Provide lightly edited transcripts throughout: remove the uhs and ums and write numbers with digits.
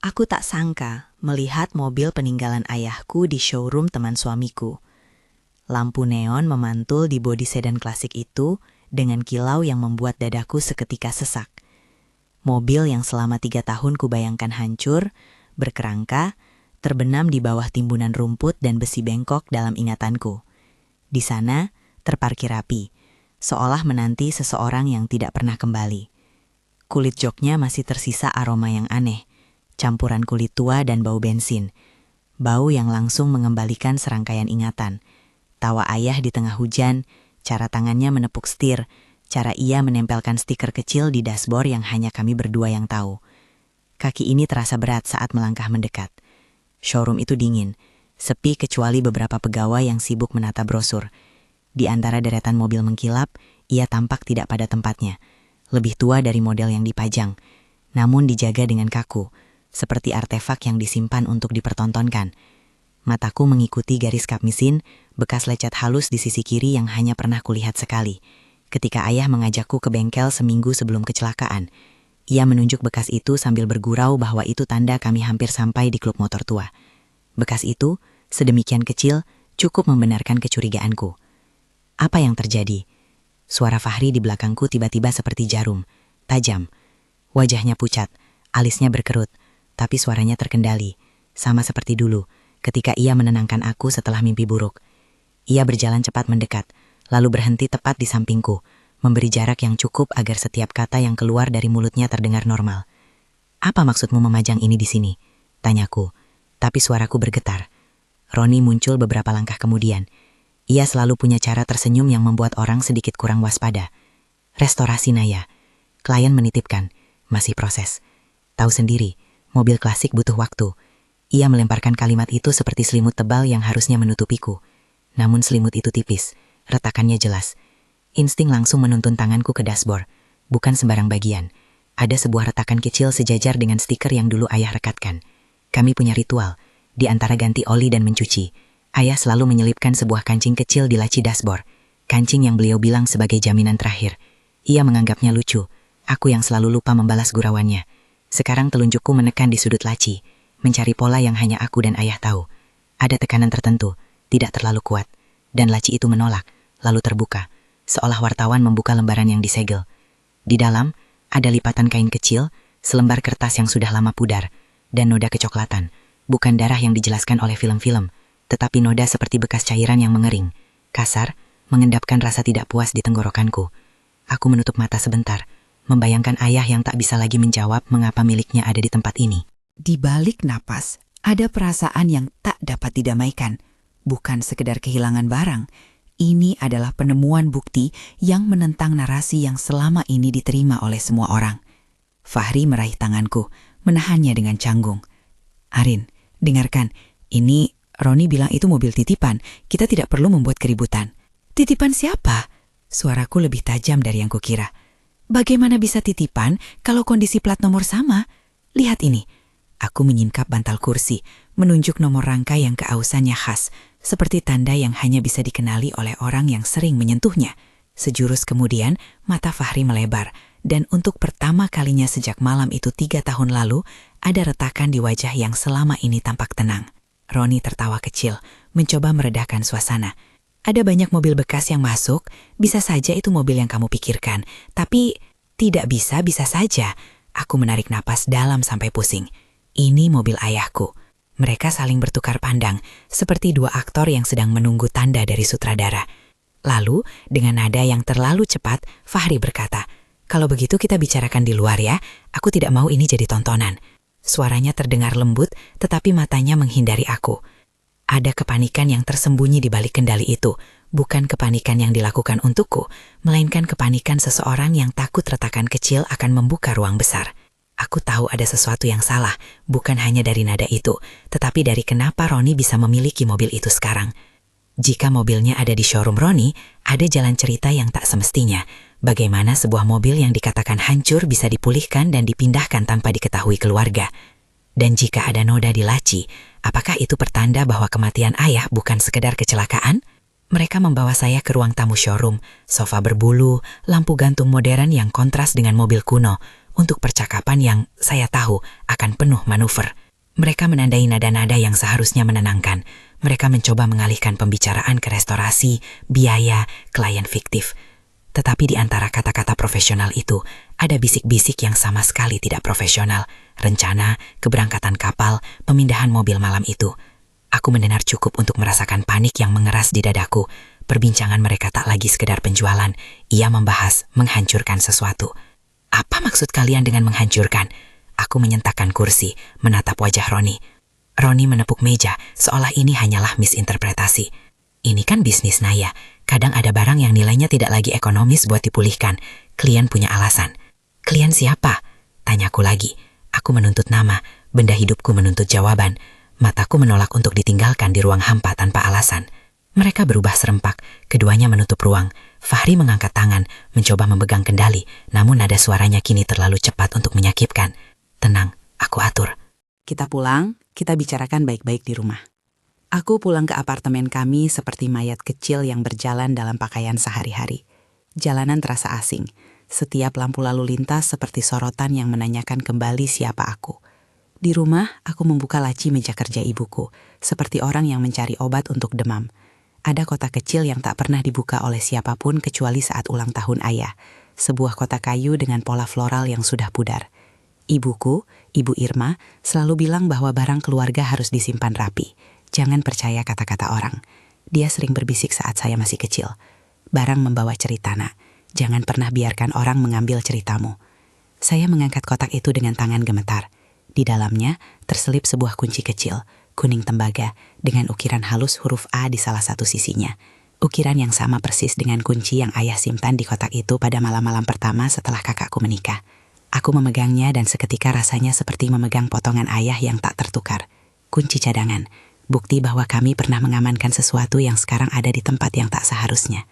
Aku tak sangka melihat mobil peninggalan ayahku di showroom teman suamiku. Lampu neon memantul di bodi sedan klasik itu dengan kilau yang membuat dadaku seketika sesak. Mobil yang selama 3 tahun kubayangkan hancur, berkerangka, terbenam di bawah timbunan rumput dan besi bengkok dalam ingatanku. Di sana, terparkir rapi, seolah menanti seseorang yang tidak pernah kembali. Kulit joknya masih tersisa aroma yang aneh, campuran kulit tua dan bau bensin. Bau yang langsung mengembalikan serangkaian ingatan. Tawa ayah di tengah hujan, cara tangannya menepuk setir, cara ia menempelkan stiker kecil di dashboard yang hanya kami berdua yang tahu. Kaki ini terasa berat saat melangkah mendekat. Showroom itu dingin, sepi kecuali beberapa pegawai yang sibuk menata brosur. Di antara deretan mobil mengkilap, ia tampak tidak pada tempatnya. Lebih tua dari model yang dipajang, namun dijaga dengan kaku, seperti artefak yang disimpan untuk dipertontonkan. Mataku mengikuti garis kap mesin, bekas lecet halus di sisi kiri yang hanya pernah kulihat sekali. Ketika ayah mengajakku ke bengkel seminggu sebelum kecelakaan, ia menunjuk bekas itu sambil bergurau bahwa itu tanda kami hampir sampai di klub motor tua. Bekas itu, sedemikian kecil, cukup membenarkan kecurigaanku. Apa yang terjadi? Suara Fahri di belakangku tiba-tiba seperti jarum, tajam. Wajahnya pucat, alisnya berkerut, tapi suaranya terkendali, sama seperti dulu, ketika ia menenangkan aku setelah mimpi buruk. Ia berjalan cepat mendekat, lalu berhenti tepat di sampingku, memberi jarak yang cukup agar setiap kata yang keluar dari mulutnya terdengar normal. "Apa maksudmu memajang ini di sini?" tanyaku, tapi suaraku bergetar. Roni muncul beberapa langkah kemudian. Ia selalu punya cara tersenyum yang membuat orang sedikit kurang waspada. "Restorasi, Naya." Klien menitipkan, "Masih proses. Tahu sendiri, mobil klasik butuh waktu." Ia melemparkan kalimat itu seperti selimut tebal yang harusnya menutupiku. Namun selimut itu tipis, retakannya jelas. Insting langsung menuntun tanganku ke dashboard. Bukan sembarang bagian. Ada sebuah retakan kecil sejajar dengan stiker yang dulu ayah rekatkan. Kami punya ritual, di antara ganti oli dan mencuci. Ayah selalu menyelipkan sebuah kancing kecil di laci dashboard. Kancing yang beliau bilang sebagai jaminan terakhir. Ia menganggapnya lucu. Aku yang selalu lupa membalas gurauannya. Sekarang telunjukku menekan di sudut laci, mencari pola yang hanya aku dan ayah tahu. Ada tekanan tertentu, tidak terlalu kuat, dan laci itu menolak, lalu terbuka, seolah wartawan membuka lembaran yang disegel. Di dalam, ada lipatan kain kecil, selembar kertas yang sudah lama pudar, dan noda kecoklatan. Bukan darah yang dijelaskan oleh film-film, tetapi noda seperti bekas cairan yang mengering, kasar, mengendapkan rasa tidak puas di tenggorokanku. Aku menutup mata sebentar, membayangkan ayah yang tak bisa lagi menjawab mengapa miliknya ada di tempat ini. Di balik napas, ada perasaan yang tak dapat didamaikan. Bukan sekedar kehilangan barang. Ini adalah penemuan bukti yang menentang narasi yang selama ini diterima oleh semua orang. Fahri meraih tanganku, menahannya dengan canggung. "Arin, dengarkan, ini Roni bilang itu mobil titipan. Kita tidak perlu membuat keributan." "Titipan siapa?" Suaraku lebih tajam dari yang kukira. "Bagaimana bisa titipan kalau kondisi plat nomor sama? Lihat ini." Aku menyingkap bantal kursi, menunjuk nomor rangka yang keausannya khas, seperti tanda yang hanya bisa dikenali oleh orang yang sering menyentuhnya. Sejurus kemudian, mata Fahri melebar, dan untuk pertama kalinya sejak malam itu 3 tahun lalu, ada retakan di wajah yang selama ini tampak tenang. Roni tertawa kecil, mencoba meredakan suasana. "Ada banyak mobil bekas yang masuk, bisa saja itu mobil yang kamu pikirkan, tapi tidak bisa saja." Aku menarik napas dalam sampai pusing. Ini mobil ayahku. Mereka saling bertukar pandang, seperti dua aktor yang sedang menunggu tanda dari sutradara. Lalu, dengan nada yang terlalu cepat, Fahri berkata, "Kalau begitu kita bicarakan di luar ya, aku tidak mau ini jadi tontonan." Suaranya terdengar lembut, tetapi matanya menghindari aku. Ada kepanikan yang tersembunyi di balik kendali itu, bukan kepanikan yang dilakukan untukku, melainkan kepanikan seseorang yang takut retakan kecil akan membuka ruang besar. Aku tahu ada sesuatu yang salah, bukan hanya dari nada itu, tetapi dari kenapa Roni bisa memiliki mobil itu sekarang. Jika mobilnya ada di showroom Roni, ada jalan cerita yang tak semestinya. Bagaimana sebuah mobil yang dikatakan hancur bisa dipulihkan dan dipindahkan tanpa diketahui keluarga. Dan jika ada noda di laci, apakah itu pertanda bahwa kematian ayah bukan sekedar kecelakaan? Mereka membawa saya ke ruang tamu showroom, sofa berbulu, lampu gantung modern yang kontras dengan mobil kuno, untuk percakapan yang saya tahu akan penuh manuver. Mereka menandai nada-nada yang seharusnya menenangkan. Mereka mencoba mengalihkan pembicaraan ke restorasi, biaya, klien fiktif. Tetapi di antara kata-kata profesional itu, ada bisik-bisik yang sama sekali tidak profesional. Rencana, keberangkatan kapal, pemindahan mobil malam itu. Aku mendengar cukup untuk merasakan panik yang mengeras di dadaku. Perbincangan mereka tak lagi sekedar penjualan. Ia membahas menghancurkan sesuatu. Apa maksud kalian dengan menghancurkan? Aku menyentakkan kursi, menatap wajah Roni. Roni menepuk meja, seolah ini hanyalah misinterpretasi. Ini kan bisnis Naya. Kadang ada barang yang nilainya tidak lagi ekonomis buat dipulihkan. Klien punya alasan. Klien siapa? Tanyaku lagi. Aku menuntut nama, benda hidupku menuntut jawaban. Mataku menolak untuk ditinggalkan di ruang hampa tanpa alasan. Mereka berubah serempak, keduanya menutup ruang. Fahri mengangkat tangan, mencoba memegang kendali, namun nada suaranya kini terlalu cepat untuk menyakitkan. Tenang, aku atur. Kita pulang, kita bicarakan baik-baik di rumah. Aku pulang ke apartemen kami seperti mayat kecil yang berjalan dalam pakaian sehari-hari. Jalanan terasa asing. Setiap lampu lalu lintas seperti sorotan yang menanyakan kembali siapa aku. Di rumah, aku membuka laci meja kerja ibuku, seperti orang yang mencari obat untuk demam. Ada kotak kecil yang tak pernah dibuka oleh siapapun kecuali saat ulang tahun ayah. Sebuah kotak kayu dengan pola floral yang sudah pudar. Ibuku, Ibu Irma, selalu bilang bahwa barang keluarga harus disimpan rapi. Jangan percaya kata-kata orang. Dia sering berbisik saat saya masih kecil. Barang membawa cerita, nak. Jangan pernah biarkan orang mengambil ceritamu. Saya mengangkat kotak itu dengan tangan gemetar. Di dalamnya terselip sebuah kunci kecil, kuning tembaga, dengan ukiran halus huruf A di salah satu sisinya. Ukiran yang sama persis dengan kunci yang ayah simpan di kotak itu pada malam-malam pertama setelah kakakku menikah. Aku memegangnya dan seketika rasanya seperti memegang potongan ayah yang tak tertukar. Kunci cadangan, bukti bahwa kami pernah mengamankan sesuatu yang sekarang ada di tempat yang tak seharusnya.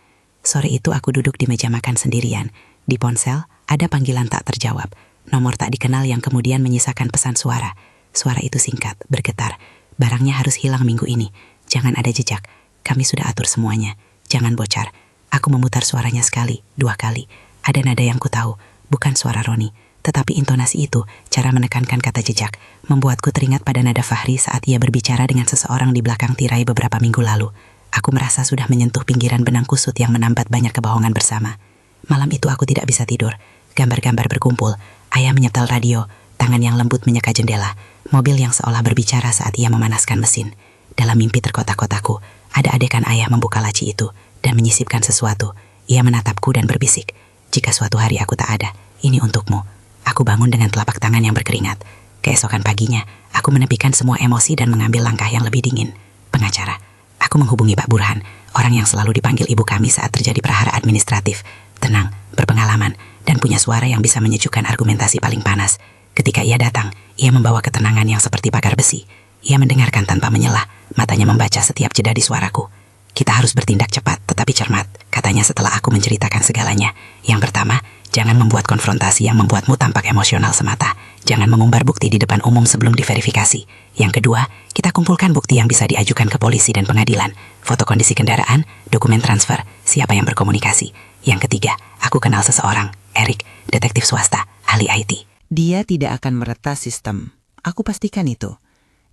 Sore itu aku duduk di meja makan sendirian. Di ponsel, ada panggilan tak terjawab. Nomor tak dikenal yang kemudian menyisakan pesan suara. Suara itu singkat, bergetar. Barangnya harus hilang minggu ini. Jangan ada jejak. Kami sudah atur semuanya. Jangan bocor. Aku memutar suaranya sekali, 2 kali. Ada nada yang ku tahu, bukan suara Roni. Tetapi intonasi itu, cara menekankan kata jejak, membuatku teringat pada nada Fahri saat ia berbicara dengan seseorang di belakang tirai beberapa minggu lalu. Aku merasa sudah menyentuh pinggiran benang kusut yang menambat banyak kebohongan bersama. Malam itu aku tidak bisa tidur. Gambar-gambar berkumpul. Ayah menyetel radio, tangan yang lembut menyeka jendela, mobil yang seolah berbicara saat ia memanaskan mesin. Dalam mimpi terkotak-kotaku, ada adegan ayah membuka laci itu dan menyisipkan sesuatu. Ia menatapku dan berbisik, "Jika suatu hari aku tak ada, ini untukmu." Aku bangun dengan telapak tangan yang berkeringat. Keesokan paginya, aku menepikan semua emosi dan mengambil langkah yang lebih dingin. Pengacara. Aku menghubungi Pak Burhan, orang yang selalu dipanggil ibu kami saat terjadi prahara administratif. Tenang, berpengalaman, dan punya suara yang bisa menyejukkan argumentasi paling panas. Ketika ia datang, ia membawa ketenangan yang seperti pagar besi. Ia mendengarkan tanpa menyelah, matanya membaca setiap jeda di suaraku. "Kita harus bertindak cepat, tetapi cermat," katanya setelah aku menceritakan segalanya. "Yang pertama, jangan membuat konfrontasi yang membuatmu tampak emosional semata. Jangan mengumbar bukti di depan umum sebelum diverifikasi. Yang kedua, kita kumpulkan bukti yang bisa diajukan ke polisi dan pengadilan. Foto kondisi kendaraan, dokumen transfer, siapa yang berkomunikasi. Yang ketiga, aku kenal seseorang, Erik, detektif swasta, ahli IT. Dia tidak akan meretas sistem. Aku pastikan itu.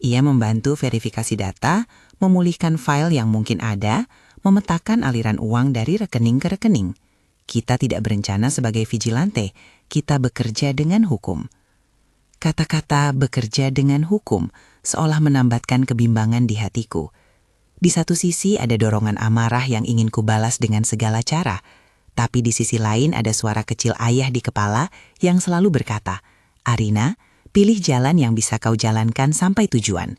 Ia membantu verifikasi data, memulihkan file yang mungkin ada, memetakan aliran uang dari rekening ke rekening. Kita tidak berencana sebagai vigilante, kita bekerja dengan hukum." Kata-kata "bekerja dengan hukum" seolah menambatkan kebimbangan di hatiku. Di satu sisi ada dorongan amarah yang ingin kubalas dengan segala cara, tapi di sisi lain ada suara kecil ayah di kepala yang selalu berkata, "Arina, pilih jalan yang bisa kau jalankan sampai tujuan."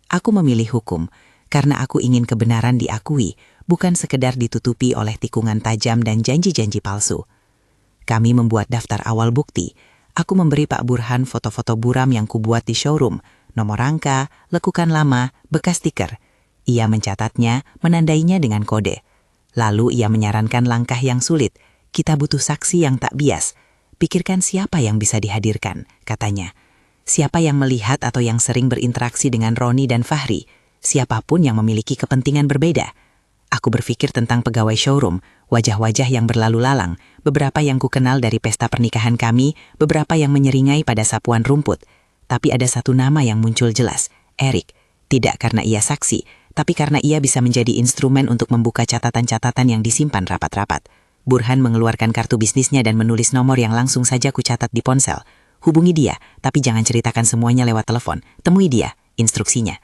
Aku memilih hukum karena aku ingin kebenaran diakui, bukan sekedar ditutupi oleh tikungan tajam dan janji-janji palsu. Kami membuat daftar awal bukti. Aku memberi Pak Burhan foto-foto buram yang kubuat di showroom, nomor rangka, lekukan lama, bekas stiker. Ia mencatatnya, menandainya dengan kode. Lalu ia menyarankan langkah yang sulit. "Kita butuh saksi yang tak bias. Pikirkan siapa yang bisa dihadirkan," katanya. "Siapa yang melihat atau yang sering berinteraksi dengan Roni dan Fahri. Siapapun yang memiliki kepentingan berbeda." Aku berpikir tentang pegawai showroom, Wajah-wajah yang berlalu lalang, beberapa yang kukenal dari pesta pernikahan kami, beberapa yang menyeringai pada sapuan rumput. Tapi ada satu nama yang muncul jelas, Erik. Tidak karena ia saksi, tapi karena ia bisa menjadi instrumen untuk membuka catatan-catatan yang disimpan rapat-rapat. Burhan mengeluarkan kartu bisnisnya dan menulis nomor yang langsung saja kucatat di ponsel. Hubungi dia, tapi jangan ceritakan semuanya lewat telepon. Temui dia, instruksinya.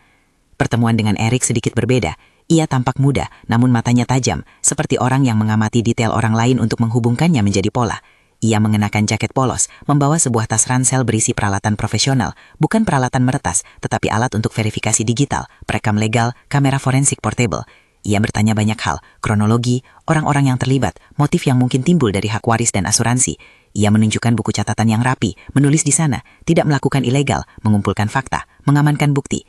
Pertemuan dengan Erik sedikit berbeda. Ia tampak muda, namun matanya tajam, seperti orang yang mengamati detail orang lain untuk menghubungkannya menjadi pola. Ia mengenakan jaket polos, membawa sebuah tas ransel berisi peralatan profesional, bukan peralatan meretas, tetapi alat untuk verifikasi digital, perekam legal, kamera forensik portable. Ia bertanya banyak hal, kronologi, orang-orang yang terlibat, motif yang mungkin timbul dari hak waris dan asuransi. Ia menunjukkan buku catatan yang rapi, menulis di sana, tidak melakukan ilegal, mengumpulkan fakta, mengamankan bukti.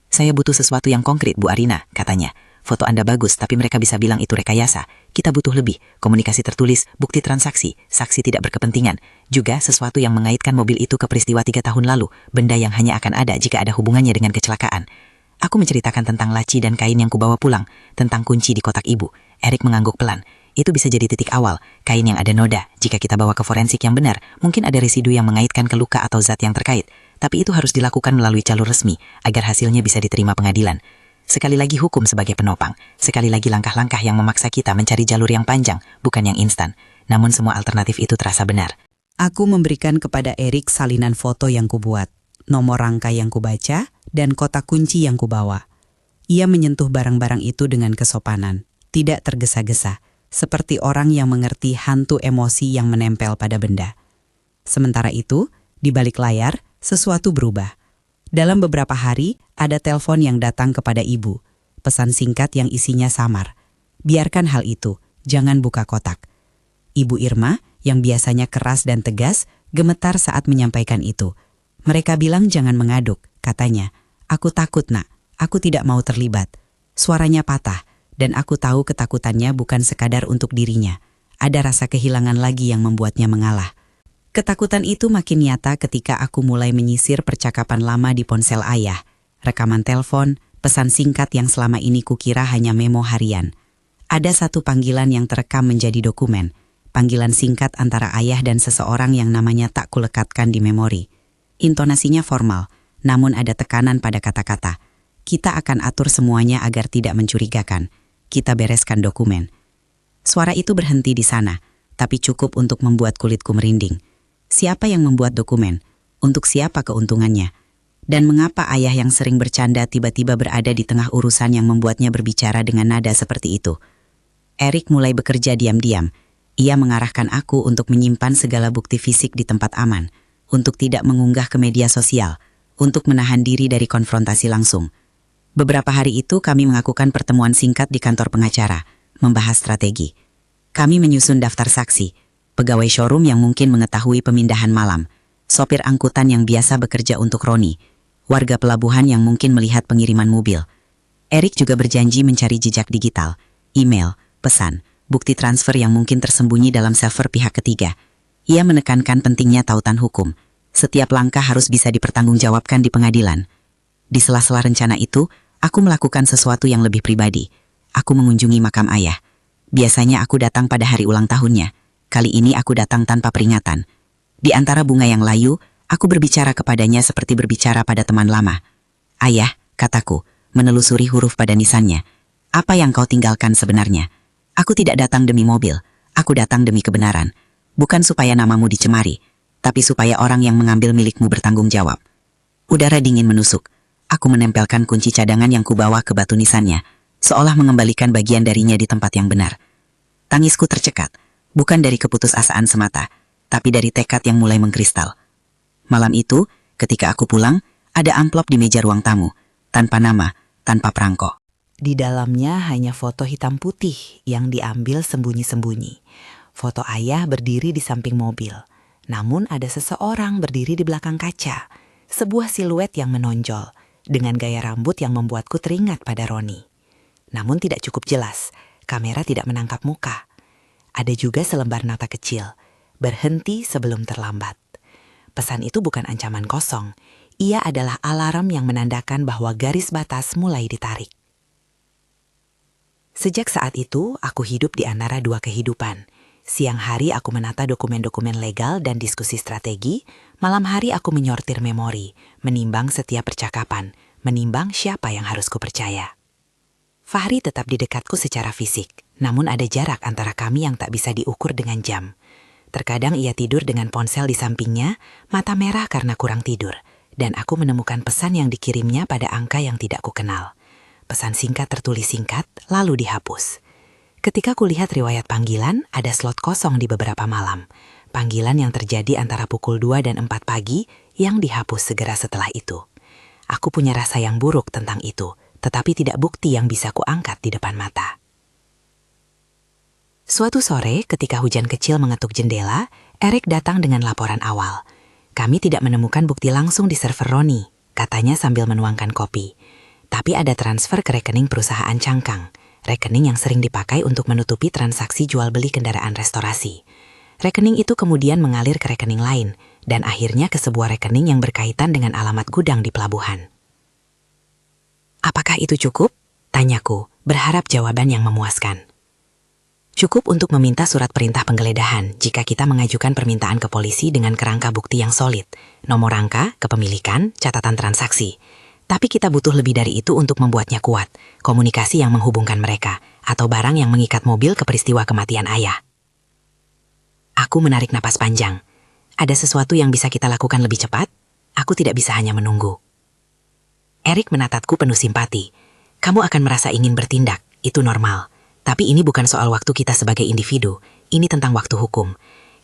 Saya butuh sesuatu yang konkret, Bu Arina, katanya. Foto Anda bagus, tapi mereka bisa bilang itu rekayasa. Kita butuh lebih, komunikasi tertulis, bukti transaksi, saksi tidak berkepentingan. Juga sesuatu yang mengaitkan mobil itu ke peristiwa 3 tahun lalu, benda yang hanya akan ada jika ada hubungannya dengan kecelakaan. Aku menceritakan tentang laci dan kain yang kubawa pulang, tentang kunci di kotak ibu. Erik mengangguk pelan. Itu bisa jadi titik awal, kain yang ada noda. Jika kita bawa ke forensik yang benar, mungkin ada residu yang mengaitkan ke luka atau zat yang terkait. Tapi itu harus dilakukan melalui jalur resmi, agar hasilnya bisa diterima pengadilan. Sekali lagi hukum sebagai penopang, sekali lagi langkah-langkah yang memaksa kita mencari jalur yang panjang, bukan yang instan. Namun semua alternatif itu terasa benar. Aku memberikan kepada Erik salinan foto yang kubuat, nomor rangka yang kubaca, dan kotak kunci yang kubawa. Ia menyentuh barang-barang itu dengan kesopanan, tidak tergesa-gesa, seperti orang yang mengerti hantu emosi yang menempel pada benda. Sementara itu, di balik layar, sesuatu berubah. Dalam beberapa hari, ada telepon yang datang kepada ibu. Pesan singkat yang isinya samar. Biarkan hal itu, jangan buka kotak. Ibu Irma, yang biasanya keras dan tegas, gemetar saat menyampaikan itu. Mereka bilang jangan mengaduk, katanya. Aku takut, Nak. Aku tidak mau terlibat. Suaranya patah, dan aku tahu ketakutannya bukan sekadar untuk dirinya. Ada rasa kehilangan lagi yang membuatnya mengalah. Ketakutan itu makin nyata ketika aku mulai menyisir percakapan lama di ponsel ayah. Rekaman telepon, pesan singkat yang selama ini kukira hanya memo harian. Ada satu panggilan yang terekam menjadi dokumen. Panggilan singkat antara ayah dan seseorang yang namanya tak kulekatkan di memori. Intonasinya formal, namun ada tekanan pada kata-kata. Kita akan atur semuanya agar tidak mencurigakan. Kita bereskan dokumen. Suara itu berhenti di sana, tapi cukup untuk membuat kulitku merinding. Siapa yang membuat dokumen? Untuk siapa keuntungannya? Dan mengapa ayah yang sering bercanda tiba-tiba berada di tengah urusan yang membuatnya berbicara dengan nada seperti itu? Erik mulai bekerja diam-diam. Ia mengarahkan aku untuk menyimpan segala bukti fisik di tempat aman, untuk tidak mengunggah ke media sosial, untuk menahan diri dari konfrontasi langsung. Beberapa hari itu kami melakukan pertemuan singkat di kantor pengacara, membahas strategi. Kami menyusun daftar saksi, pegawai showroom yang mungkin mengetahui pemindahan malam, sopir angkutan yang biasa bekerja untuk Roni, warga pelabuhan yang mungkin melihat pengiriman mobil. Erik juga berjanji mencari jejak digital, email, pesan, bukti transfer yang mungkin tersembunyi dalam server pihak ketiga. Ia menekankan pentingnya tautan hukum. Setiap langkah harus bisa dipertanggungjawabkan di pengadilan. Di sela-sela rencana itu, aku melakukan sesuatu yang lebih pribadi. Aku mengunjungi makam ayah. Biasanya aku datang pada hari ulang tahunnya. Kali ini aku datang tanpa peringatan. Di antara bunga yang layu, aku berbicara kepadanya seperti berbicara pada teman lama. Ayah, kataku, menelusuri huruf pada nisannya. Apa yang kau tinggalkan sebenarnya? Aku tidak datang demi mobil. Aku datang demi kebenaran. Bukan supaya namamu dicemari, tapi supaya orang yang mengambil milikmu bertanggung jawab. Udara dingin menusuk. Aku menempelkan kunci cadangan yang kubawa ke batu nisannya, seolah mengembalikan bagian darinya di tempat yang benar. Tangisku tercekat. Bukan dari keputusasaan semata, tapi dari tekad yang mulai mengkristal. Malam itu, ketika aku pulang, ada amplop di meja ruang tamu, tanpa nama, tanpa perangko. Di dalamnya hanya foto hitam putih yang diambil sembunyi-sembunyi. Foto ayah berdiri di samping mobil, namun ada seseorang berdiri di belakang kaca. Sebuah siluet yang menonjol, dengan gaya rambut yang membuatku teringat pada Roni. Namun tidak cukup jelas, kamera tidak menangkap muka. Ada juga selembar nota kecil, berhenti sebelum terlambat. Pesan itu bukan ancaman kosong, ia adalah alarm yang menandakan bahwa garis batas mulai ditarik. Sejak saat itu, aku hidup di antara dua kehidupan. Siang hari aku menata dokumen-dokumen legal dan diskusi strategi, malam hari aku menyortir memori, menimbang setiap percakapan, menimbang siapa yang harus kupercaya. Fahri tetap di dekatku secara fisik, namun ada jarak antara kami yang tak bisa diukur dengan jam. Terkadang ia tidur dengan ponsel di sampingnya, mata merah karena kurang tidur, dan aku menemukan pesan yang dikirimnya pada angka yang tidak kukenal. Pesan singkat tertulis singkat, lalu dihapus. Ketika kulihat riwayat panggilan, ada slot kosong di beberapa malam. Panggilan yang terjadi antara pukul 2 dan 4 pagi yang dihapus segera setelah itu. Aku punya rasa yang buruk tentang itu, tetapi tidak bukti yang bisa kuangkat di depan mata. Suatu sore, ketika hujan kecil mengetuk jendela, Erik datang dengan laporan awal. Kami tidak menemukan bukti langsung di server Roni, katanya sambil menuangkan kopi. Tapi ada transfer ke rekening perusahaan cangkang, rekening yang sering dipakai untuk menutupi transaksi jual beli kendaraan restorasi. Rekening itu kemudian mengalir ke rekening lain, dan akhirnya ke sebuah rekening yang berkaitan dengan alamat gudang di pelabuhan. Apakah itu cukup? Tanyaku, berharap jawaban yang memuaskan. Cukup untuk meminta surat perintah penggeledahan jika kita mengajukan permintaan ke polisi dengan kerangka bukti yang solid, nomor rangka, kepemilikan, catatan transaksi. Tapi kita butuh lebih dari itu untuk membuatnya kuat, komunikasi yang menghubungkan mereka, atau barang yang mengikat mobil ke peristiwa kematian ayah. Aku menarik napas panjang. Ada sesuatu yang bisa kita lakukan lebih cepat? Aku tidak bisa hanya menunggu. Erik menatapku penuh simpati. Kamu akan merasa ingin bertindak, itu normal. Tapi ini bukan soal waktu kita sebagai individu, ini tentang waktu hukum.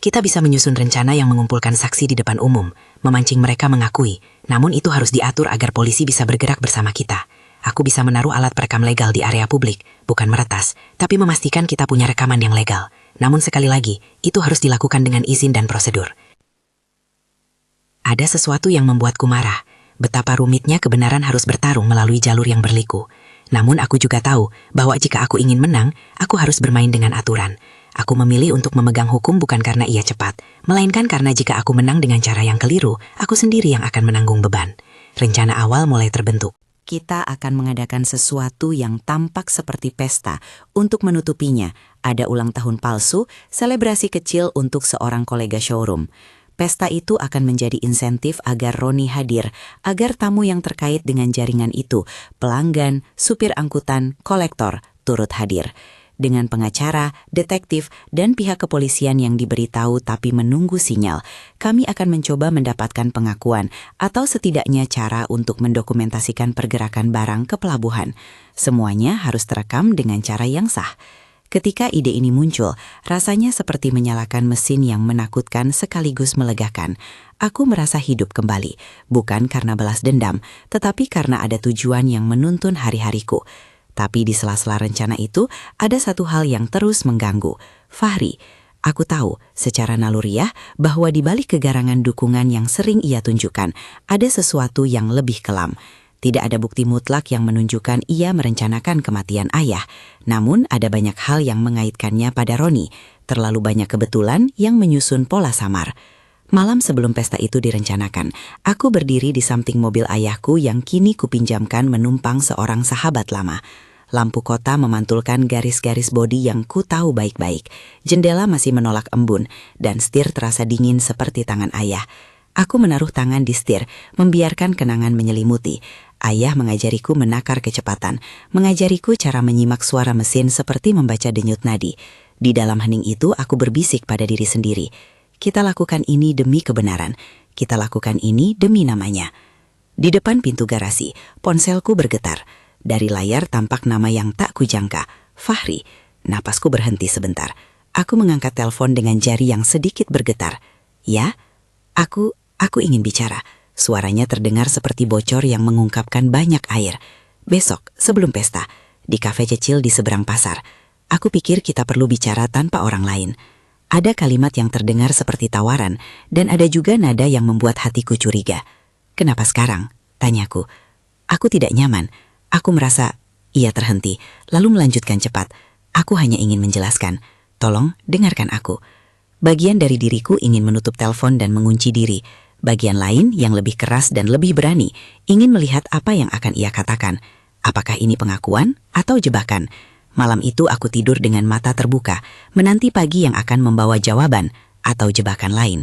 Kita bisa menyusun rencana yang mengumpulkan saksi di depan umum, memancing mereka mengakui, namun itu harus diatur agar polisi bisa bergerak bersama kita. Aku bisa menaruh alat perekam legal di area publik, bukan meretas, tapi memastikan kita punya rekaman yang legal. Namun sekali lagi, itu harus dilakukan dengan izin dan prosedur. Ada sesuatu yang membuatku marah, betapa rumitnya kebenaran harus bertarung melalui jalur yang berliku. Namun aku juga tahu bahwa jika aku ingin menang, aku harus bermain dengan aturan. Aku memilih untuk memegang hukum bukan karena ia cepat, melainkan karena jika aku menang dengan cara yang keliru, aku sendiri yang akan menanggung beban. Rencana awal mulai terbentuk. Kita akan mengadakan sesuatu yang tampak seperti pesta. Untuk menutupinya, ada ulang tahun palsu, selebrasi kecil untuk seorang kolega showroom. Pesta itu akan menjadi insentif agar Roni hadir, agar tamu yang terkait dengan jaringan itu, pelanggan, supir angkutan, kolektor, turut hadir. Dengan pengacara, detektif, dan pihak kepolisian yang diberitahu tapi menunggu sinyal, kami akan mencoba mendapatkan pengakuan atau setidaknya cara untuk mendokumentasikan pergerakan barang ke pelabuhan. Semuanya harus terekam dengan cara yang sah. Ketika ide ini muncul, rasanya seperti menyalakan mesin yang menakutkan sekaligus melegakan. Aku merasa hidup kembali, bukan karena balas dendam, tetapi karena ada tujuan yang menuntun hari-hariku. Tapi di sela-sela rencana itu, ada satu hal yang terus mengganggu. Fahri, aku tahu secara naluriah bahwa di balik kegarangan dukungan yang sering ia tunjukkan, ada sesuatu yang lebih kelam. Tidak ada bukti mutlak yang menunjukkan ia merencanakan kematian ayah. Namun ada banyak hal yang mengaitkannya pada Roni. Terlalu banyak kebetulan yang menyusun pola samar. Malam sebelum pesta itu direncanakan, aku berdiri di samping mobil ayahku yang kini kupinjamkan menumpang seorang sahabat lama. Lampu kota memantulkan garis-garis bodi yang ku tahu baik-baik. Jendela masih menolak embun, dan setir terasa dingin seperti tangan ayah. Aku menaruh tangan di setir, membiarkan kenangan menyelimuti. Ayah mengajariku menakar kecepatan, mengajariku cara menyimak suara mesin seperti membaca denyut nadi. Di dalam hening itu aku berbisik pada diri sendiri. Kita lakukan ini demi kebenaran. Kita lakukan ini demi namanya. Di depan pintu garasi, ponselku bergetar. Dari layar tampak nama yang tak kujangka, Fahri. Napasku berhenti sebentar. Aku mengangkat telepon dengan jari yang sedikit bergetar. Ya, aku ingin bicara. Suaranya terdengar seperti bocor yang mengungkapkan banyak air. Besok, sebelum pesta, di kafe kecil di seberang pasar. Aku pikir kita perlu bicara tanpa orang lain. Ada kalimat yang terdengar seperti tawaran, dan ada juga nada yang membuat hatiku curiga. Kenapa sekarang? Tanyaku. Aku tidak nyaman. Aku merasa, ia terhenti, lalu melanjutkan cepat. Aku hanya ingin menjelaskan. Tolong, dengarkan aku. Bagian dari diriku ingin menutup telepon dan mengunci diri. Bagian lain yang lebih keras dan lebih berani, ingin melihat apa yang akan ia katakan. Apakah ini pengakuan atau jebakan? Malam itu aku tidur dengan mata terbuka, menanti pagi yang akan membawa jawaban atau jebakan lain.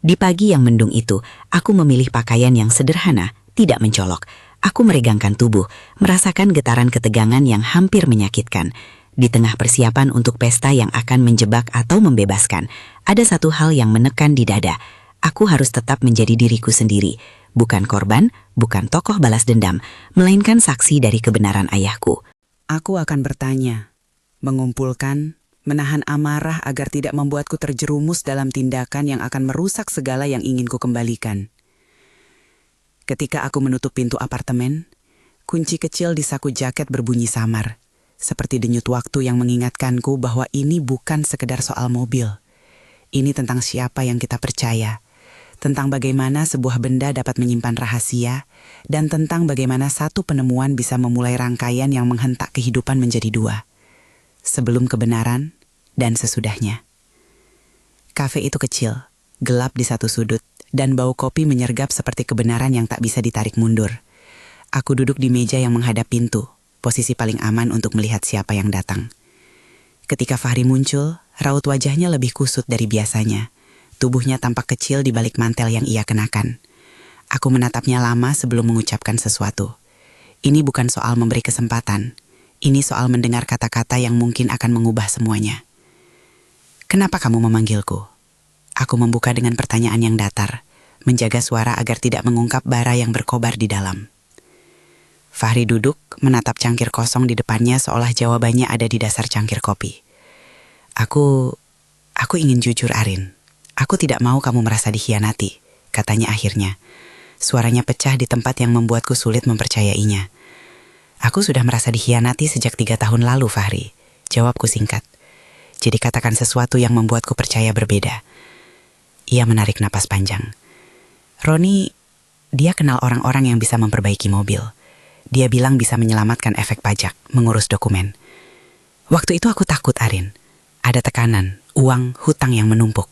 Di pagi yang mendung itu, aku memilih pakaian yang sederhana, tidak mencolok. Aku meregangkan tubuh, merasakan getaran ketegangan yang hampir menyakitkan. Di tengah persiapan untuk pesta yang akan menjebak atau membebaskan, ada satu hal yang menekan di dada. Aku harus tetap menjadi diriku sendiri, bukan korban, bukan tokoh balas dendam, melainkan saksi dari kebenaran ayahku. Aku akan bertanya, mengumpulkan, menahan amarah agar tidak membuatku terjerumus dalam tindakan yang akan merusak segala yang ingin ku kembalikan. Ketika aku menutup pintu apartemen, kunci kecil di saku jaket berbunyi samar, seperti denyut waktu yang mengingatkanku bahwa ini bukan sekedar soal mobil. Ini tentang siapa yang kita percaya, tentang bagaimana sebuah benda dapat menyimpan rahasia, dan tentang bagaimana satu penemuan bisa memulai rangkaian yang menghentak kehidupan menjadi dua. Sebelum kebenaran dan sesudahnya. Kafe itu kecil, gelap di satu sudut, dan bau kopi menyergap seperti kebenaran yang tak bisa ditarik mundur. Aku duduk di meja yang menghadap pintu, posisi paling aman untuk melihat siapa yang datang. Ketika Fahri muncul, raut wajahnya lebih kusut dari biasanya. Tubuhnya tampak kecil di balik mantel yang ia kenakan. Aku menatapnya lama sebelum mengucapkan sesuatu. Ini bukan soal memberi kesempatan. Ini soal mendengar kata-kata yang mungkin akan mengubah semuanya. Kenapa kamu memanggilku? Aku membuka dengan pertanyaan yang datar, menjaga suara agar tidak mengungkap bara yang berkobar di dalam. Fahri duduk, menatap cangkir kosong di depannya seolah jawabannya ada di dasar cangkir kopi. Aku ingin jujur, Arin. Aku tidak mau kamu merasa dikhianati, katanya akhirnya. Suaranya pecah di tempat yang membuatku sulit mempercayainya. Aku sudah merasa dikhianati sejak 3 tahun lalu, Fahri. Jawabku singkat. Jadi katakan sesuatu yang membuatku percaya berbeda. Ia menarik napas panjang. Roni, dia kenal orang-orang yang bisa memperbaiki mobil. Dia bilang bisa menyelamatkan efek pajak, mengurus dokumen. Waktu itu aku takut, Arin. Ada tekanan, uang, hutang yang menumpuk.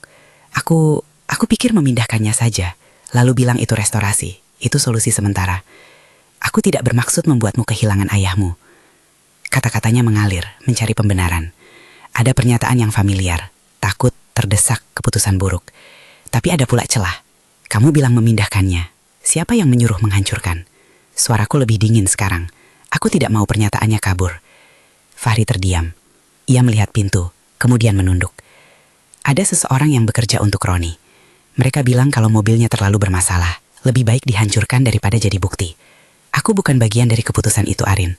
Aku pikir memindahkannya saja, lalu bilang itu restorasi, itu solusi sementara. Aku tidak bermaksud membuatmu kehilangan ayahmu. Kata-katanya mengalir, mencari pembenaran. Ada pernyataan yang familiar, takut, terdesak, keputusan buruk. Tapi ada pula celah. Kamu bilang memindahkannya. Siapa yang menyuruh menghancurkan? Suaraku lebih dingin sekarang. Aku tidak mau pernyataannya kabur. Fahri terdiam. Ia melihat pintu, kemudian menunduk. Ada seseorang yang bekerja untuk Roni. Mereka bilang kalau mobilnya terlalu bermasalah, lebih baik dihancurkan daripada jadi bukti. Aku bukan bagian dari keputusan itu, Arin.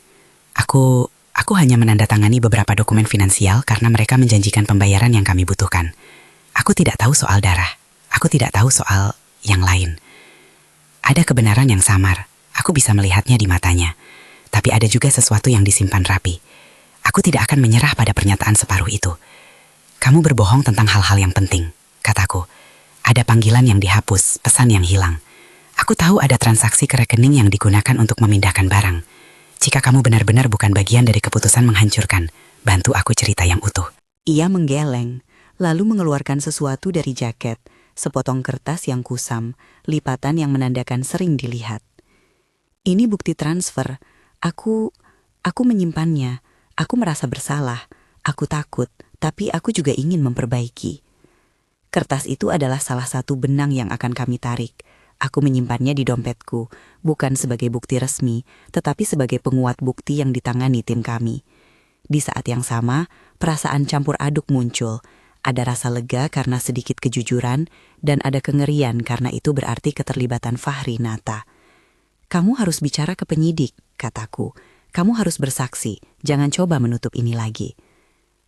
Aku hanya menandatangani beberapa dokumen finansial karena mereka menjanjikan pembayaran yang kami butuhkan. Aku tidak tahu soal darah. Aku tidak tahu soal yang lain. Ada kebenaran yang samar. Aku bisa melihatnya di matanya. Tapi ada juga sesuatu yang disimpan rapi. Aku tidak akan menyerah pada pernyataan separuh itu. Kamu berbohong tentang hal-hal yang penting, kataku. Ada panggilan yang dihapus, pesan yang hilang. Aku tahu ada transaksi ke rekening yang digunakan untuk memindahkan barang. Jika kamu benar-benar bukan bagian dari keputusan menghancurkan, bantu aku cerita yang utuh. Ia menggeleng, lalu mengeluarkan sesuatu dari jaket, sepotong kertas yang kusam, lipatan yang menandakan sering dilihat. Ini bukti transfer. Aku menyimpannya. Aku merasa bersalah. Aku takut, tapi aku juga ingin memperbaiki. Kertas itu adalah salah satu benang yang akan kami tarik. Aku menyimpannya di dompetku, bukan sebagai bukti resmi, tetapi sebagai penguat bukti yang ditangani tim kami. Di saat yang sama, perasaan campur aduk muncul. Ada rasa lega karena sedikit kejujuran, dan ada kengerian karena itu berarti keterlibatan Fahri Nata. Kamu harus bicara ke penyidik, kataku. Kamu harus bersaksi, jangan coba menutup ini lagi.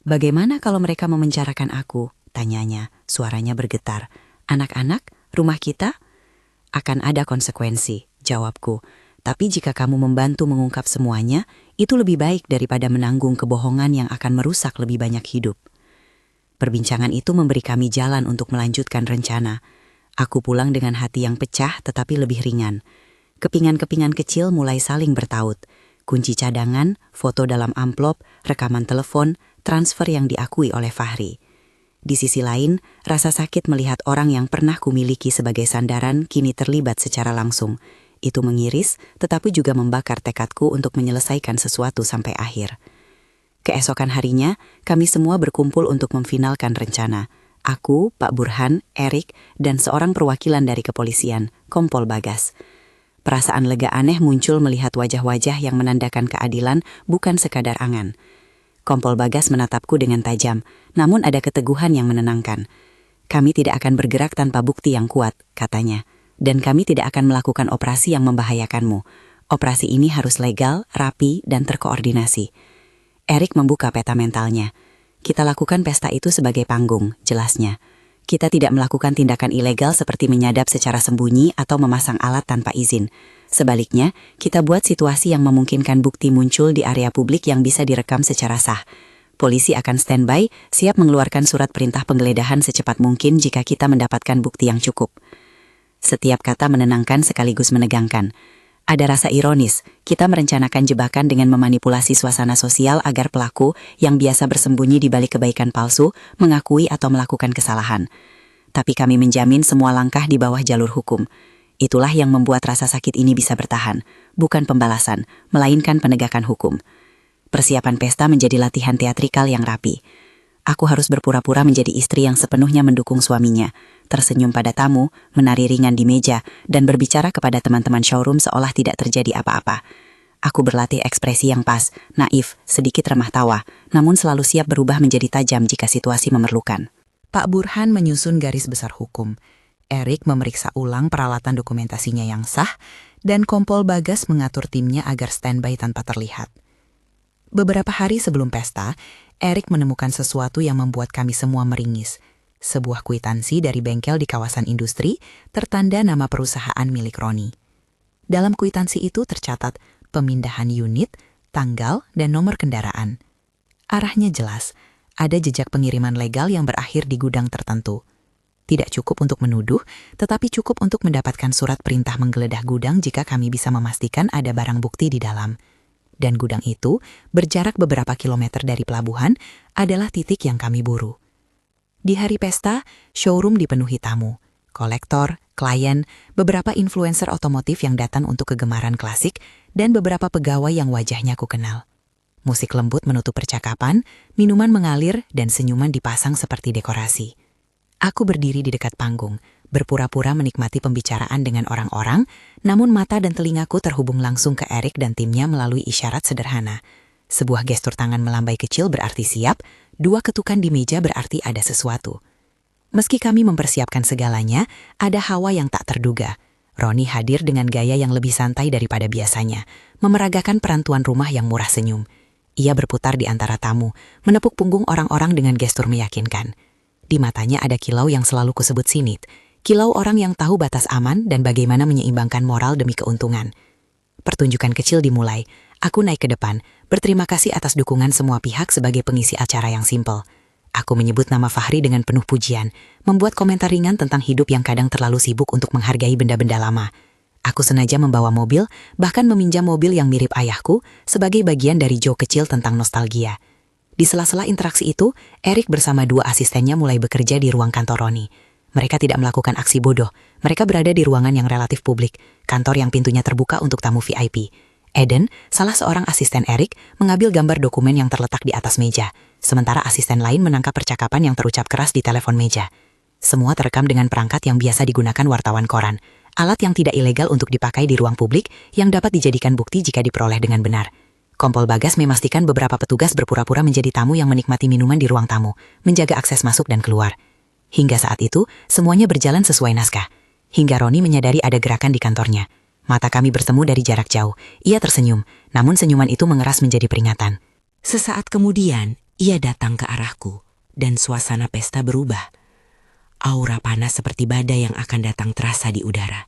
Bagaimana kalau mereka memenjarakan aku? Tanyanya, suaranya bergetar. Anak-anak, rumah kita? Akan ada konsekuensi, jawabku. Tapi jika kamu membantu mengungkap semuanya, itu lebih baik daripada menanggung kebohongan yang akan merusak lebih banyak hidup. Perbincangan itu memberi kami jalan untuk melanjutkan rencana. Aku pulang dengan hati yang pecah tetapi lebih ringan. Kepingan-kepingan kecil mulai saling bertaut. Kunci cadangan, foto dalam amplop, rekaman telepon, transfer yang diakui oleh Fahri. Di sisi lain, rasa sakit melihat orang yang pernah kumiliki sebagai sandaran kini terlibat secara langsung. Itu mengiris, tetapi juga membakar tekadku untuk menyelesaikan sesuatu sampai akhir. Keesokan harinya, kami semua berkumpul untuk memfinalkan rencana. Aku, Pak Burhan, Erik, dan seorang perwakilan dari kepolisian, Kompol Bagas. Perasaan lega aneh muncul melihat wajah-wajah yang menandakan keadilan, bukan sekadar angan. Kompol Bagas menatapku dengan tajam, namun ada keteguhan yang menenangkan. Kami tidak akan bergerak tanpa bukti yang kuat, katanya. Dan kami tidak akan melakukan operasi yang membahayakanmu. Operasi ini harus legal, rapi, dan terkoordinasi. Erik membuka peta mentalnya. Kita lakukan pesta itu sebagai panggung, jelasnya. Kita tidak melakukan tindakan ilegal seperti menyadap secara sembunyi atau memasang alat tanpa izin. Sebaliknya, kita buat situasi yang memungkinkan bukti muncul di area publik yang bisa direkam secara sah. Polisi akan standby, siap mengeluarkan surat perintah penggeledahan secepat mungkin jika kita mendapatkan bukti yang cukup. Setiap kata menenangkan sekaligus menegangkan. Ada rasa ironis, kita merencanakan jebakan dengan memanipulasi suasana sosial agar pelaku yang biasa bersembunyi di balik kebaikan palsu mengakui atau melakukan kesalahan. Tapi kami menjamin semua langkah di bawah jalur hukum. Itulah yang membuat rasa sakit ini bisa bertahan, bukan pembalasan, melainkan penegakan hukum. Persiapan pesta menjadi latihan teatrikal yang rapi. Aku harus berpura-pura menjadi istri yang sepenuhnya mendukung suaminya, tersenyum pada tamu, menari ringan di meja, dan berbicara kepada teman-teman showroom seolah tidak terjadi apa-apa. Aku berlatih ekspresi yang pas, naif, sedikit remah tawa, namun selalu siap berubah menjadi tajam jika situasi memerlukan. Pak Burhan menyusun garis besar hukum. Erik memeriksa ulang peralatan dokumentasinya yang sah, dan Kompol Bagas mengatur timnya agar standby tanpa terlihat. Beberapa hari sebelum pesta, Erik menemukan sesuatu yang membuat kami semua meringis. Sebuah kwitansi dari bengkel di kawasan industri, tertanda nama perusahaan milik Roni. Dalam kwitansi itu tercatat pemindahan unit, tanggal, dan nomor kendaraan. Arahnya jelas, ada jejak pengiriman legal yang berakhir di gudang tertentu. Tidak cukup untuk menuduh, tetapi cukup untuk mendapatkan surat perintah menggeledah gudang jika kami bisa memastikan ada barang bukti di dalam. Dan gudang itu, berjarak beberapa kilometer dari pelabuhan, adalah titik yang kami buru. Di hari pesta, showroom dipenuhi tamu, kolektor, klien, beberapa influencer otomotif yang datang untuk kegemaran klasik, dan beberapa pegawai yang wajahnya ku kenal. Musik lembut menutup percakapan, minuman mengalir, dan senyuman dipasang seperti dekorasi. Aku berdiri di dekat panggung, berpura-pura menikmati pembicaraan dengan orang-orang, namun mata dan telingaku terhubung langsung ke Erik dan timnya melalui isyarat sederhana. Sebuah gestur tangan melambai kecil berarti siap, dua ketukan di meja berarti ada sesuatu. Meski kami mempersiapkan segalanya, ada hawa yang tak terduga. Roni hadir dengan gaya yang lebih santai daripada biasanya, memeragakan peran tuan rumah yang murah senyum. Ia berputar di antara tamu, menepuk punggung orang-orang dengan gestur meyakinkan. Di matanya ada kilau yang selalu kusebut sinit, kilau orang yang tahu batas aman dan bagaimana menyeimbangkan moral demi keuntungan. Pertunjukan kecil dimulai, aku naik ke depan, berterima kasih atas dukungan semua pihak sebagai pengisi acara yang simpel. Aku menyebut nama Fahri dengan penuh pujian, membuat komentar ringan tentang hidup yang kadang terlalu sibuk untuk menghargai benda-benda lama. Aku sengaja membawa mobil, bahkan meminjam mobil yang mirip ayahku, sebagai bagian dari joke kecil tentang nostalgia. Di sela-sela interaksi itu, Erik bersama dua asistennya mulai bekerja di ruang kantor Roni. Mereka tidak melakukan aksi bodoh, mereka berada di ruangan yang relatif publik, kantor yang pintunya terbuka untuk tamu VIP. Eden, salah seorang asisten Erik, mengambil gambar dokumen yang terletak di atas meja, sementara asisten lain menangkap percakapan yang terucap keras di telepon meja. Semua terekam dengan perangkat yang biasa digunakan wartawan koran, alat yang tidak ilegal untuk dipakai di ruang publik yang dapat dijadikan bukti jika diperoleh dengan benar. Kompol Bagas memastikan beberapa petugas berpura-pura menjadi tamu yang menikmati minuman di ruang tamu, menjaga akses masuk dan keluar. Hingga saat itu, semuanya berjalan sesuai naskah. Hingga Roni menyadari ada gerakan di kantornya. Mata kami bertemu dari jarak jauh. Ia tersenyum, namun senyuman itu mengeras menjadi peringatan. Sesaat kemudian, ia datang ke arahku, dan suasana pesta berubah. Aura panas seperti badai yang akan datang terasa di udara.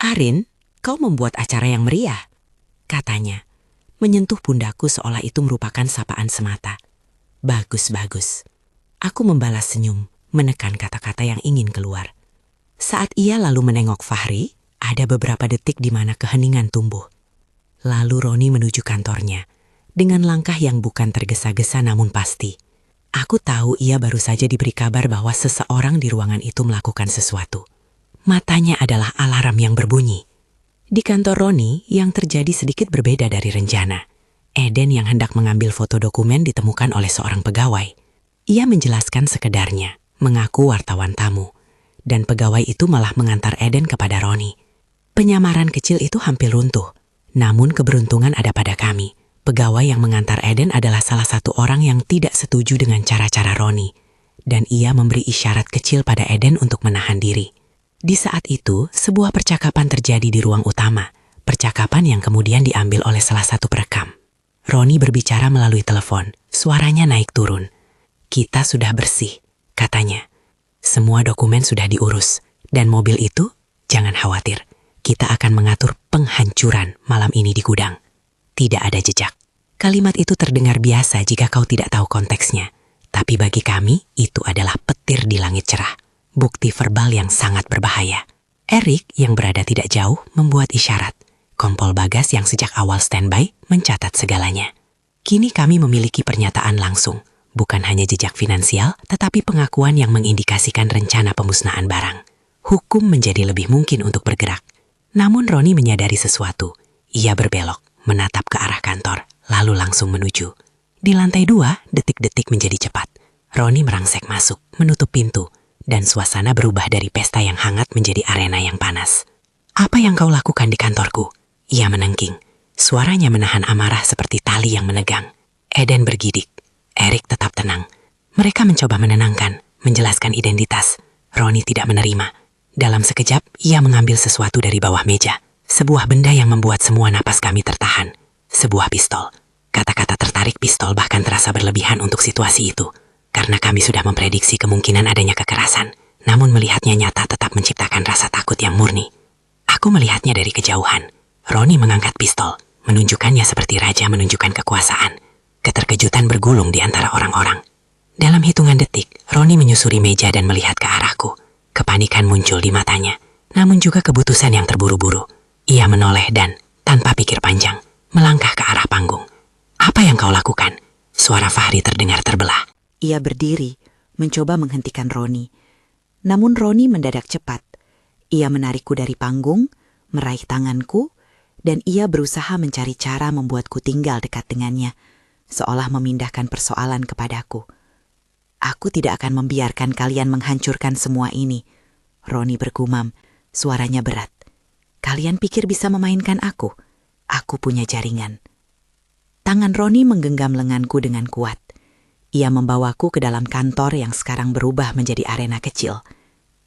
"Arin, kau membuat acara yang meriah," katanya. Menyentuh pundakku seolah itu merupakan sapaan semata. "Bagus, bagus." Aku membalas senyum, menekan kata-kata yang ingin keluar. Saat ia lalu menengok Fahri, ada beberapa detik di mana keheningan tumbuh. Lalu Roni menuju kantornya, dengan langkah yang bukan tergesa-gesa namun pasti. Aku tahu ia baru saja diberi kabar bahwa seseorang di ruangan itu melakukan sesuatu. Matanya adalah alarm yang berbunyi. Di kantor Roni, yang terjadi sedikit berbeda dari rencana. Eden yang hendak mengambil foto dokumen ditemukan oleh seorang pegawai. Ia menjelaskan sekedarnya, mengaku wartawan tamu. Dan pegawai itu malah mengantar Eden kepada Roni. Penyamaran kecil itu hampir runtuh. Namun keberuntungan ada pada kami. Pegawai yang mengantar Eden adalah salah satu orang yang tidak setuju dengan cara-cara Roni. Dan ia memberi isyarat kecil pada Eden untuk menahan diri. Di saat itu, sebuah percakapan terjadi di ruang utama. Percakapan yang kemudian diambil oleh salah satu perekam. Roni berbicara melalui telepon. Suaranya naik turun. "Kita sudah bersih," katanya. "Semua dokumen sudah diurus. Dan mobil itu, jangan khawatir. Kita akan mengatur penghancuran malam ini di gudang. Tidak ada jejak." Kalimat itu terdengar biasa jika kau tidak tahu konteksnya. Tapi bagi kami, itu adalah petir di langit cerah. Bukti verbal yang sangat berbahaya. Erik yang berada tidak jauh membuat isyarat. Kompol Bagas yang sejak awal standby mencatat segalanya. Kini kami memiliki pernyataan langsung. Bukan hanya jejak finansial, tetapi pengakuan yang mengindikasikan rencana pemusnahan barang. Hukum menjadi lebih mungkin untuk bergerak. Namun Roni menyadari sesuatu. Ia berbelok, menatap ke arah kantor, lalu langsung menuju. Di lantai 2, detik-detik menjadi cepat. Roni merangsek masuk, menutup pintu, dan suasana berubah dari pesta yang hangat menjadi arena yang panas. "Apa yang kau lakukan di kantorku?" Ia menengking. Suaranya menahan amarah seperti tali yang menegang. Eden bergidik. Erik tetap tenang. Mereka mencoba menenangkan, menjelaskan identitas. Roni tidak menerima. Dalam sekejap, ia mengambil sesuatu dari bawah meja. Sebuah benda yang membuat semua napas kami tertahan. Sebuah pistol. Kata-kata tertarik pistol bahkan terasa berlebihan untuk situasi itu. Karena kami sudah memprediksi kemungkinan adanya kekerasan. Namun melihatnya nyata tetap menciptakan rasa takut yang murni. Aku melihatnya dari kejauhan. Roni mengangkat pistol, menunjukkannya seperti raja menunjukkan kekuasaan. Keterkejutan bergulung di antara orang-orang. Dalam hitungan detik, Roni menyusuri meja dan melihat ke arahku. Kepanikan muncul di matanya, namun juga keputusan yang terburu-buru. Ia menoleh dan, tanpa pikir panjang, melangkah ke arah panggung. "Apa yang kau lakukan?" Suara Fahri terdengar terbelah. Ia berdiri, mencoba menghentikan Roni. Namun Roni mendadak cepat. Ia menarikku dari panggung, meraih tanganku, dan ia berusaha mencari cara membuatku tinggal dekat dengannya, seolah memindahkan persoalan kepadaku. "Aku tidak akan membiarkan kalian menghancurkan semua ini," Roni bergumam, suaranya berat. "Kalian pikir bisa memainkan aku? Aku punya jaringan." Tangan Roni menggenggam lenganku dengan kuat. Ia membawaku ke dalam kantor yang sekarang berubah menjadi arena kecil.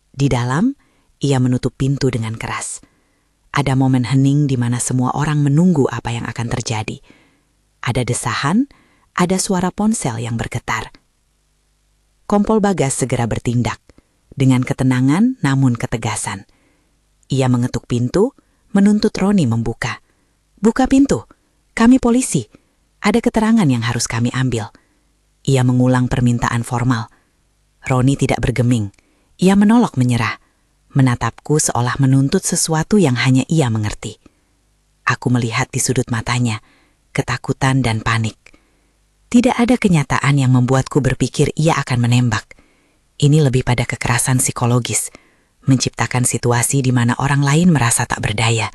Di dalam, ia menutup pintu dengan keras. Ada momen hening di mana semua orang menunggu apa yang akan terjadi. Ada desahan, ada suara ponsel yang bergetar. Kompol Bagas segera bertindak, dengan ketenangan namun ketegasan. Ia mengetuk pintu, menuntut Roni membuka. "Buka pintu, kami polisi. Ada keterangan yang harus kami ambil." Ia mengulang permintaan formal. Roni tidak bergeming. Ia menolak menyerah, menatapku seolah menuntut sesuatu yang hanya ia mengerti. Aku melihat di sudut matanya, ketakutan dan panik. Tidak ada kenyataan yang membuatku berpikir ia akan menembak. Ini lebih pada kekerasan psikologis, menciptakan situasi di mana orang lain merasa tak berdaya.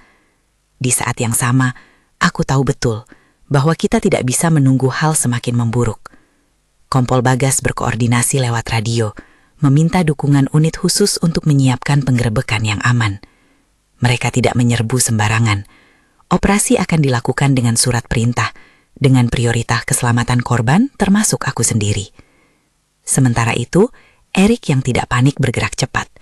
Di saat yang sama, aku tahu betul bahwa kita tidak bisa menunggu hal semakin memburuk. Kompol Bagas berkoordinasi lewat radio, meminta dukungan unit khusus untuk menyiapkan penggerebekan yang aman. Mereka tidak menyerbu sembarangan. Operasi akan dilakukan dengan surat perintah, dengan prioritas keselamatan korban termasuk aku sendiri. Sementara itu, Erik yang tidak panik bergerak cepat.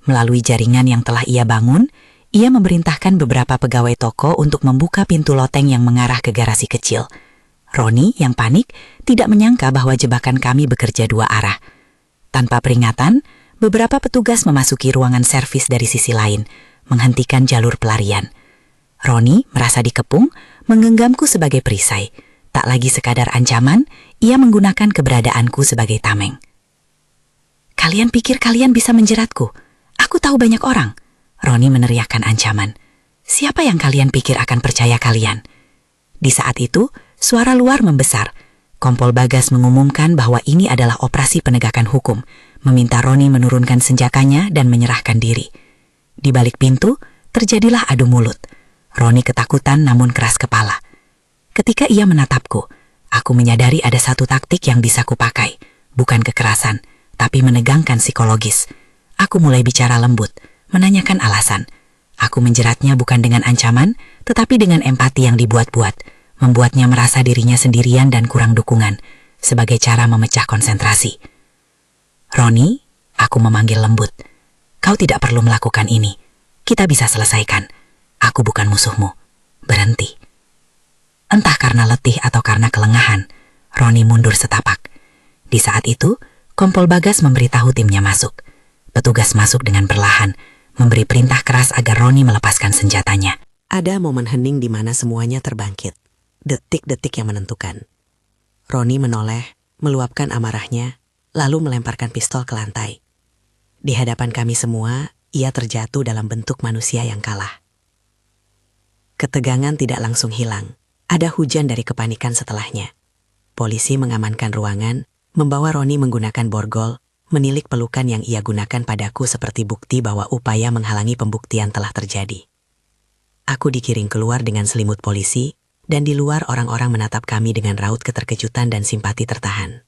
Melalui jaringan yang telah ia bangun, ia memerintahkan beberapa pegawai toko untuk membuka pintu loteng yang mengarah ke garasi kecil. Roni yang panik tidak menyangka bahwa jebakan kami bekerja dua arah. Tanpa peringatan, beberapa petugas memasuki ruangan servis dari sisi lain, menghentikan jalur pelarian. Roni merasa dikepung, menggenggamku sebagai perisai. Tak lagi sekadar ancaman, ia menggunakan keberadaanku sebagai tameng. "Kalian pikir kalian bisa menjeratku? Aku tahu banyak orang." Roni meneriakkan ancaman. "Siapa yang kalian pikir akan percaya kalian?" Di saat itu, suara luar membesar. Kompol Bagas mengumumkan bahwa ini adalah operasi penegakan hukum, meminta Roni menurunkan senjakanya dan menyerahkan diri. Di balik pintu, terjadilah adu mulut. Roni ketakutan namun keras kepala. Ketika ia menatapku, aku menyadari ada satu taktik yang bisa kupakai. Bukan kekerasan, tapi menegangkan psikologis. Aku mulai bicara lembut, menanyakan alasan. Aku menjeratnya bukan dengan ancaman, tetapi dengan empati yang dibuat-buat, membuatnya merasa dirinya sendirian dan kurang dukungan, sebagai cara memecah konsentrasi. Roni, aku memanggil lembut. Kau tidak perlu melakukan ini. Kita bisa selesaikan. Aku bukan musuhmu. Berhenti. Entah karena letih atau karena kelengahan, Roni mundur setapak. Di saat itu, Kompol Bagas memberitahu timnya masuk. Petugas masuk dengan perlahan, memberi perintah keras agar Roni melepaskan senjatanya. Ada momen hening di mana semuanya terbangkit. Detik-detik yang menentukan. Roni menoleh, meluapkan amarahnya, lalu melemparkan pistol ke lantai. Di hadapan kami semua, ia terjatuh dalam bentuk manusia yang kalah. Ketegangan tidak langsung hilang. Ada hujan dari kepanikan setelahnya. Polisi mengamankan ruangan, membawa Roni menggunakan borgol, menilik pelukan yang ia gunakan padaku seperti bukti bahwa upaya menghalangi pembuktian telah terjadi. Aku dikiring keluar dengan selimut polisi, dan di luar orang-orang menatap kami dengan raut keterkejutan dan simpati tertahan.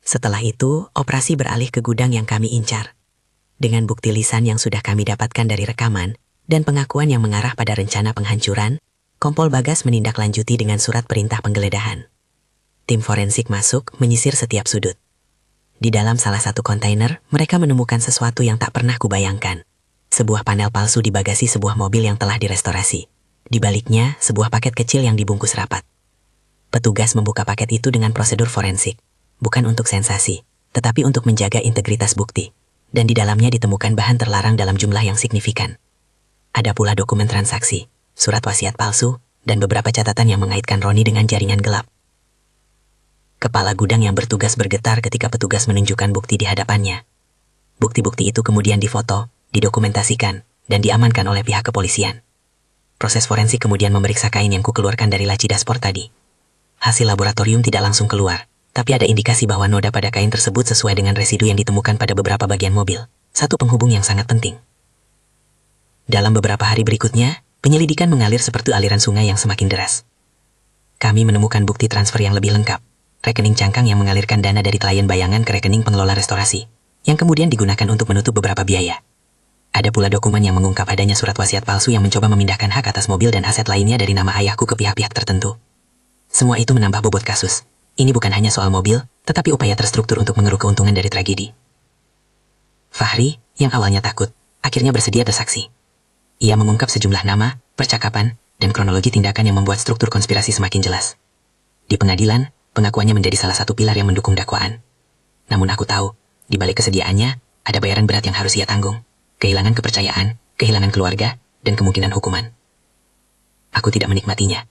Setelah itu, operasi beralih ke gudang yang kami incar. Dengan bukti lisan yang sudah kami dapatkan dari rekaman, dan pengakuan yang mengarah pada rencana penghancuran, Kompol Bagas menindaklanjuti dengan surat perintah penggeledahan. Tim forensik masuk, menyisir setiap sudut. Di dalam salah satu kontainer, mereka menemukan sesuatu yang tak pernah kubayangkan. Sebuah panel palsu di bagasi sebuah mobil yang telah direstorasi. Di baliknya, sebuah paket kecil yang dibungkus rapat. Petugas membuka paket itu dengan prosedur forensik. Bukan untuk sensasi, tetapi untuk menjaga integritas bukti. Dan di dalamnya ditemukan bahan terlarang dalam jumlah yang signifikan. Ada pula dokumen transaksi, surat wasiat palsu, dan beberapa catatan yang mengaitkan Roni dengan jaringan gelap. Kepala gudang yang bertugas bergetar ketika petugas menunjukkan bukti di hadapannya. Bukti-bukti itu kemudian difoto, didokumentasikan, dan diamankan oleh pihak kepolisian. Proses forensik kemudian memeriksa kain yang kukeluarkan dari laci dashboard tadi. Hasil laboratorium tidak langsung keluar, tapi ada indikasi bahwa noda pada kain tersebut sesuai dengan residu yang ditemukan pada beberapa bagian mobil, satu penghubung yang sangat penting. Dalam beberapa hari berikutnya, penyelidikan mengalir seperti aliran sungai yang semakin deras. Kami menemukan bukti transfer yang lebih lengkap. Rekening cangkang yang mengalirkan dana dari klien bayangan ke rekening pengelola restorasi, yang kemudian digunakan untuk menutup beberapa biaya. Ada pula dokumen yang mengungkap adanya surat wasiat palsu yang mencoba memindahkan hak atas mobil dan aset lainnya dari nama ayahku ke pihak-pihak tertentu. Semua itu menambah bobot kasus. Ini bukan hanya soal mobil, tetapi upaya terstruktur untuk mengeruk keuntungan dari tragedi. Fahri, yang awalnya takut, akhirnya bersedia bersaksi. Ia mengungkap sejumlah nama, percakapan, dan kronologi tindakan yang membuat struktur konspirasi semakin jelas. Di pengadilan, pengakuannya menjadi salah satu pilar yang mendukung dakwaan. Namun aku tahu, di balik kesediaannya, ada bayaran berat yang harus ia tanggung. Kehilangan kepercayaan, kehilangan keluarga, dan kemungkinan hukuman. Aku tidak menikmatinya.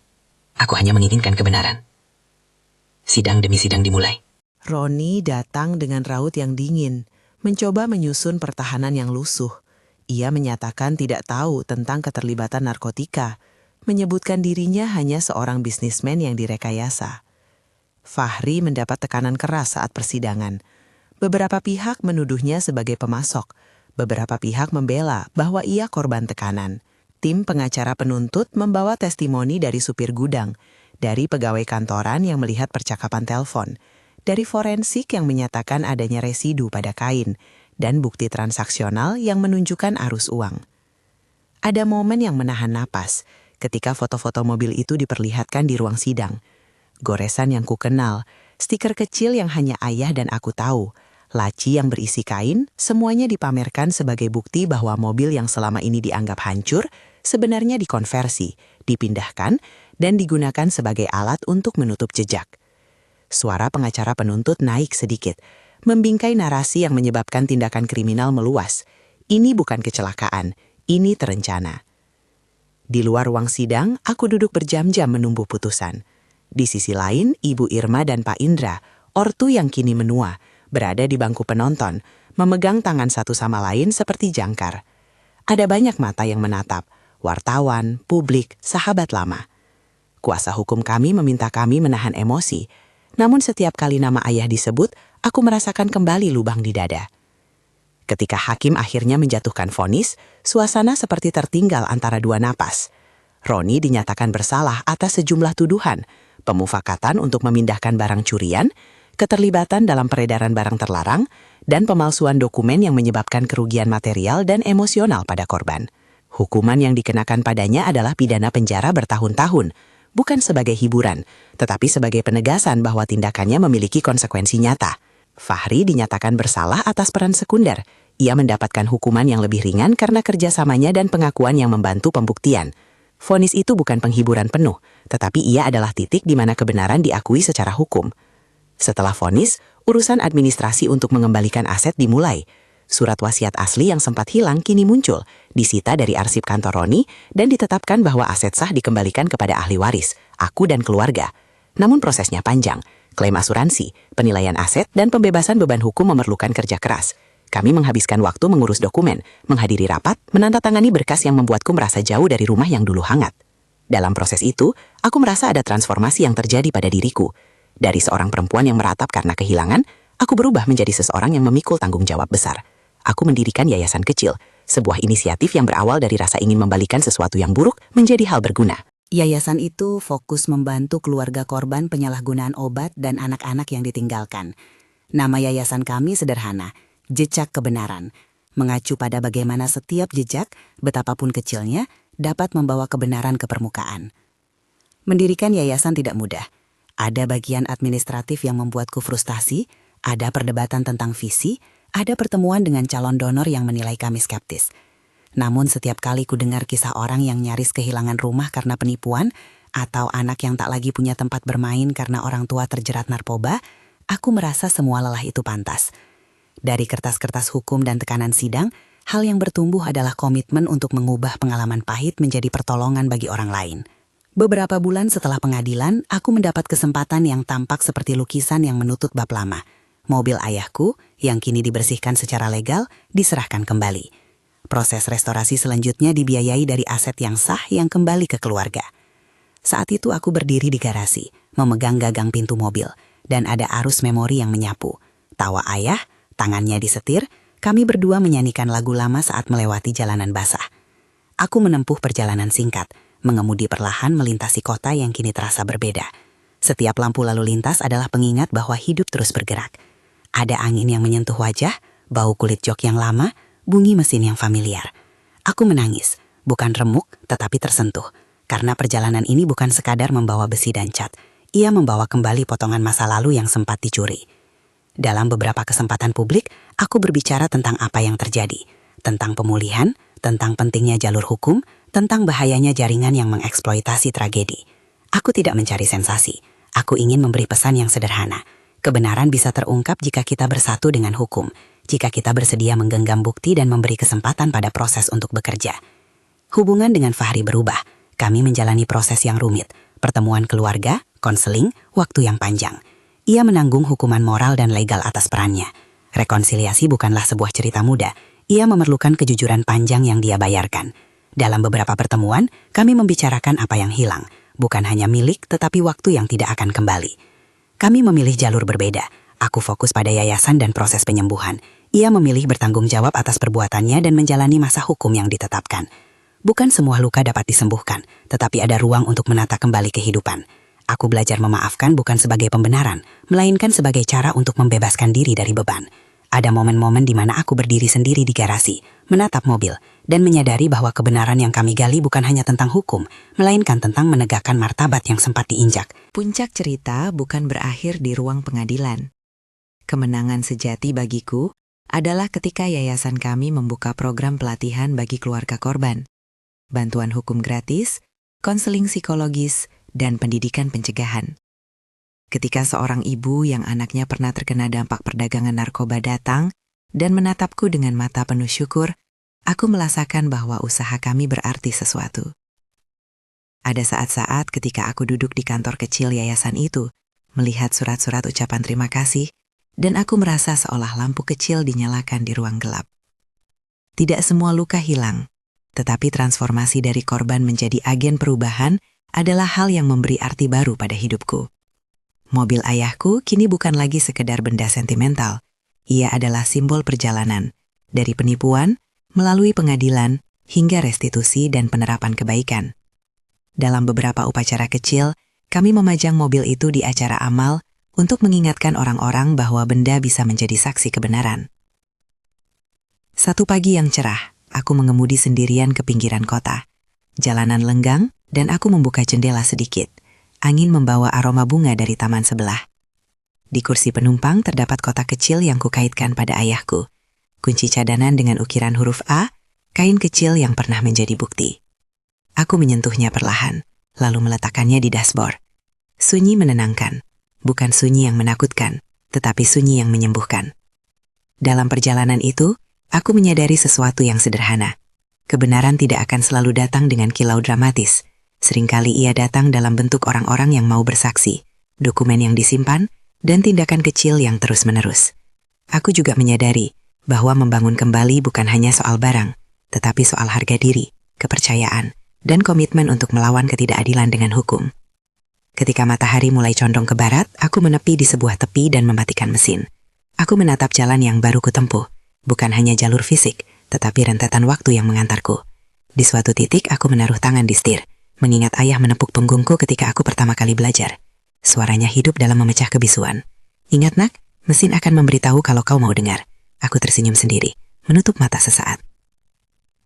Aku hanya menginginkan kebenaran. Sidang demi sidang dimulai. Roni datang dengan raut yang dingin, mencoba menyusun pertahanan yang lusuh. Ia menyatakan tidak tahu tentang keterlibatan narkotika, menyebutkan dirinya hanya seorang bisnismen yang direkayasa. Fahri mendapat tekanan keras saat persidangan. Beberapa pihak menuduhnya sebagai pemasok. Beberapa pihak membela bahwa ia korban tekanan. Tim pengacara penuntut membawa testimoni dari supir gudang, dari pegawai kantoran yang melihat percakapan telepon, dari forensik yang menyatakan adanya residu pada kain, dan bukti transaksional yang menunjukkan arus uang. Ada momen yang menahan napas ketika foto-foto mobil itu diperlihatkan di ruang sidang. Goresan yang kukenal, stiker kecil yang hanya ayah dan aku tahu, laci yang berisi kain, semuanya dipamerkan sebagai bukti bahwa mobil yang selama ini dianggap hancur, sebenarnya dikonversi, dipindahkan, dan digunakan sebagai alat untuk menutup jejak. Suara pengacara penuntut naik sedikit, membingkai narasi yang menyebabkan tindakan kriminal meluas. Ini bukan kecelakaan, ini terencana. Di luar ruang sidang, aku duduk berjam-jam menunggu putusan. Di sisi lain, Ibu Irma dan Pak Indra, ortu yang kini menua, berada di bangku penonton, memegang tangan satu sama lain seperti jangkar. Ada banyak mata yang menatap, wartawan, publik, sahabat lama. Kuasa hukum kami meminta kami menahan emosi, namun setiap kali nama ayah disebut, aku merasakan kembali lubang di dada. Ketika hakim akhirnya menjatuhkan vonis, suasana seperti tertinggal antara dua napas. Roni dinyatakan bersalah atas sejumlah tuduhan, pemufakatan untuk memindahkan barang curian, keterlibatan dalam peredaran barang terlarang, dan pemalsuan dokumen yang menyebabkan kerugian material dan emosional pada korban. Hukuman yang dikenakan padanya adalah pidana penjara bertahun-tahun, bukan sebagai hiburan, tetapi sebagai penegasan bahwa tindakannya memiliki konsekuensi nyata. Fahri dinyatakan bersalah atas peran sekunder. Ia mendapatkan hukuman yang lebih ringan karena kerjasamanya dan pengakuan yang membantu pembuktian. Vonis itu bukan penghiburan penuh, tetapi ia adalah titik di mana kebenaran diakui secara hukum. Setelah vonis, urusan administrasi untuk mengembalikan aset dimulai. Surat wasiat asli yang sempat hilang kini muncul, disita dari arsip kantor Roni, dan ditetapkan bahwa aset sah dikembalikan kepada ahli waris, aku dan keluarga. Namun prosesnya panjang, klaim asuransi, penilaian aset, dan pembebasan beban hukum memerlukan kerja keras. Kami menghabiskan waktu mengurus dokumen, menghadiri rapat, menandatangani berkas yang membuatku merasa jauh dari rumah yang dulu hangat. Dalam proses itu, aku merasa ada transformasi yang terjadi pada diriku. Dari seorang perempuan yang meratap karena kehilangan, aku berubah menjadi seseorang yang memikul tanggung jawab besar. Aku mendirikan yayasan kecil, sebuah inisiatif yang berawal dari rasa ingin membalikan sesuatu yang buruk menjadi hal berguna. Yayasan itu fokus membantu keluarga korban penyalahgunaan obat dan anak-anak yang ditinggalkan. Nama yayasan kami sederhana, Jejak Kebenaran, mengacu pada bagaimana setiap jejak, betapapun kecilnya, dapat membawa kebenaran ke permukaan. Mendirikan yayasan tidak mudah. Ada bagian administratif yang membuatku frustasi, ada perdebatan tentang visi, ada pertemuan dengan calon donor yang menilai kami skeptis. Namun setiap kali ku dengar kisah orang yang nyaris kehilangan rumah karena penipuan, atau anak yang tak lagi punya tempat bermain karena orang tua terjerat narkoba, aku merasa semua lelah itu pantas. Dari kertas-kertas hukum dan tekanan sidang, hal yang bertumbuh adalah komitmen untuk mengubah pengalaman pahit menjadi pertolongan bagi orang lain. Beberapa bulan setelah pengadilan, aku mendapat kesempatan yang tampak seperti lukisan yang menutup bab lama. Mobil ayahku, yang kini dibersihkan secara legal, diserahkan kembali. Proses restorasi selanjutnya dibiayai dari aset yang sah yang kembali ke keluarga. Saat itu aku berdiri di garasi, memegang gagang pintu mobil, dan ada arus memori yang menyapu. Tawa ayah, tangannya disetir, kami berdua menyanyikan lagu lama saat melewati jalanan basah. Aku menempuh perjalanan singkat, mengemudi perlahan melintasi kota yang kini terasa berbeda. Setiap lampu lalu lintas adalah pengingat bahwa hidup terus bergerak. Ada angin yang menyentuh wajah, bau kulit jok yang lama, bunyi mesin yang familiar. Aku menangis, bukan remuk tetapi tersentuh, karena perjalanan ini bukan sekadar membawa besi dan cat. Ia membawa kembali potongan masa lalu yang sempat dicuri. Dalam beberapa kesempatan publik, aku berbicara tentang apa yang terjadi, tentang pemulihan, tentang pentingnya jalur hukum, tentang bahayanya jaringan yang mengeksploitasi tragedi. Aku tidak mencari sensasi, aku ingin memberi pesan yang sederhana. Kebenaran bisa terungkap jika kita bersatu dengan hukum, jika kita bersedia menggenggam bukti dan memberi kesempatan pada proses untuk bekerja. Hubungan dengan Fahri berubah, kami menjalani proses yang rumit, pertemuan keluarga, konseling, waktu yang panjang. Ia menanggung hukuman moral dan legal atas perannya. Rekonsiliasi bukanlah sebuah cerita mudah. Ia memerlukan kejujuran panjang yang dia bayarkan. Dalam beberapa pertemuan, kami membicarakan apa yang hilang. Bukan hanya milik, tetapi waktu yang tidak akan kembali. Kami memilih jalur berbeda. Aku fokus pada yayasan dan proses penyembuhan. Ia memilih bertanggung jawab atas perbuatannya dan menjalani masa hukum yang ditetapkan. Bukan semua luka dapat disembuhkan, tetapi ada ruang untuk menata kembali kehidupan. Aku belajar memaafkan bukan sebagai pembenaran, melainkan sebagai cara untuk membebaskan diri dari beban. Ada momen-momen di mana aku berdiri sendiri di garasi, menatap mobil, dan menyadari bahwa kebenaran yang kami gali bukan hanya tentang hukum, melainkan tentang menegakkan martabat yang sempat diinjak. Puncak cerita bukan berakhir di ruang pengadilan. Kemenangan sejati bagiku adalah ketika yayasan kami membuka program pelatihan bagi keluarga korban, bantuan hukum gratis, konseling psikologis, dan pendidikan pencegahan. Ketika seorang ibu yang anaknya pernah terkena dampak perdagangan narkoba datang dan menatapku dengan mata penuh syukur, aku merasakan bahwa usaha kami berarti sesuatu. Ada saat-saat ketika aku duduk di kantor kecil yayasan itu, melihat surat-surat ucapan terima kasih, dan aku merasa seolah lampu kecil dinyalakan di ruang gelap. Tidak semua luka hilang, tetapi transformasi dari korban menjadi agen perubahan adalah hal yang memberi arti baru pada hidupku. Mobil ayahku kini bukan lagi sekedar benda sentimental. Ia adalah simbol perjalanan, dari penipuan, melalui pengadilan, hingga restitusi dan penerapan kebaikan. Dalam beberapa upacara kecil, kami memajang mobil itu di acara amal untuk mengingatkan orang-orang bahwa benda bisa menjadi saksi kebenaran. Satu pagi yang cerah, aku mengemudi sendirian ke pinggiran kota. Jalanan lenggang dan aku membuka jendela sedikit. Angin membawa aroma bunga dari taman sebelah. Di kursi penumpang terdapat kotak kecil yang kukaitkan pada ayahku. Kunci cadanan dengan ukiran huruf A, kain kecil yang pernah menjadi bukti. Aku menyentuhnya perlahan, lalu meletakkannya di dashboard. Sunyi menenangkan, bukan sunyi yang menakutkan, tetapi sunyi yang menyembuhkan. Dalam perjalanan itu, aku menyadari sesuatu yang sederhana. Kebenaran tidak akan selalu datang dengan kilau dramatis. Seringkali ia datang dalam bentuk orang-orang yang mau bersaksi, dokumen yang disimpan, dan tindakan kecil yang terus-menerus. Aku juga menyadari bahwa membangun kembali bukan hanya soal barang, tetapi soal harga diri, kepercayaan, dan komitmen untuk melawan ketidakadilan dengan hukum. Ketika matahari mulai condong ke barat, aku menepi di sebuah tepi dan mematikan mesin. Aku menatap jalan yang baru kutempuh, bukan hanya jalur fisik, tetapi rentetan waktu yang mengantarku. Di suatu titik aku menaruh tangan di setir, mengingat ayah menepuk punggungku ketika aku pertama kali belajar. Suaranya hidup dalam memecah kebisuan. Ingat nak, mesin akan memberitahu kalau kau mau dengar. Aku tersenyum sendiri, menutup mata sesaat.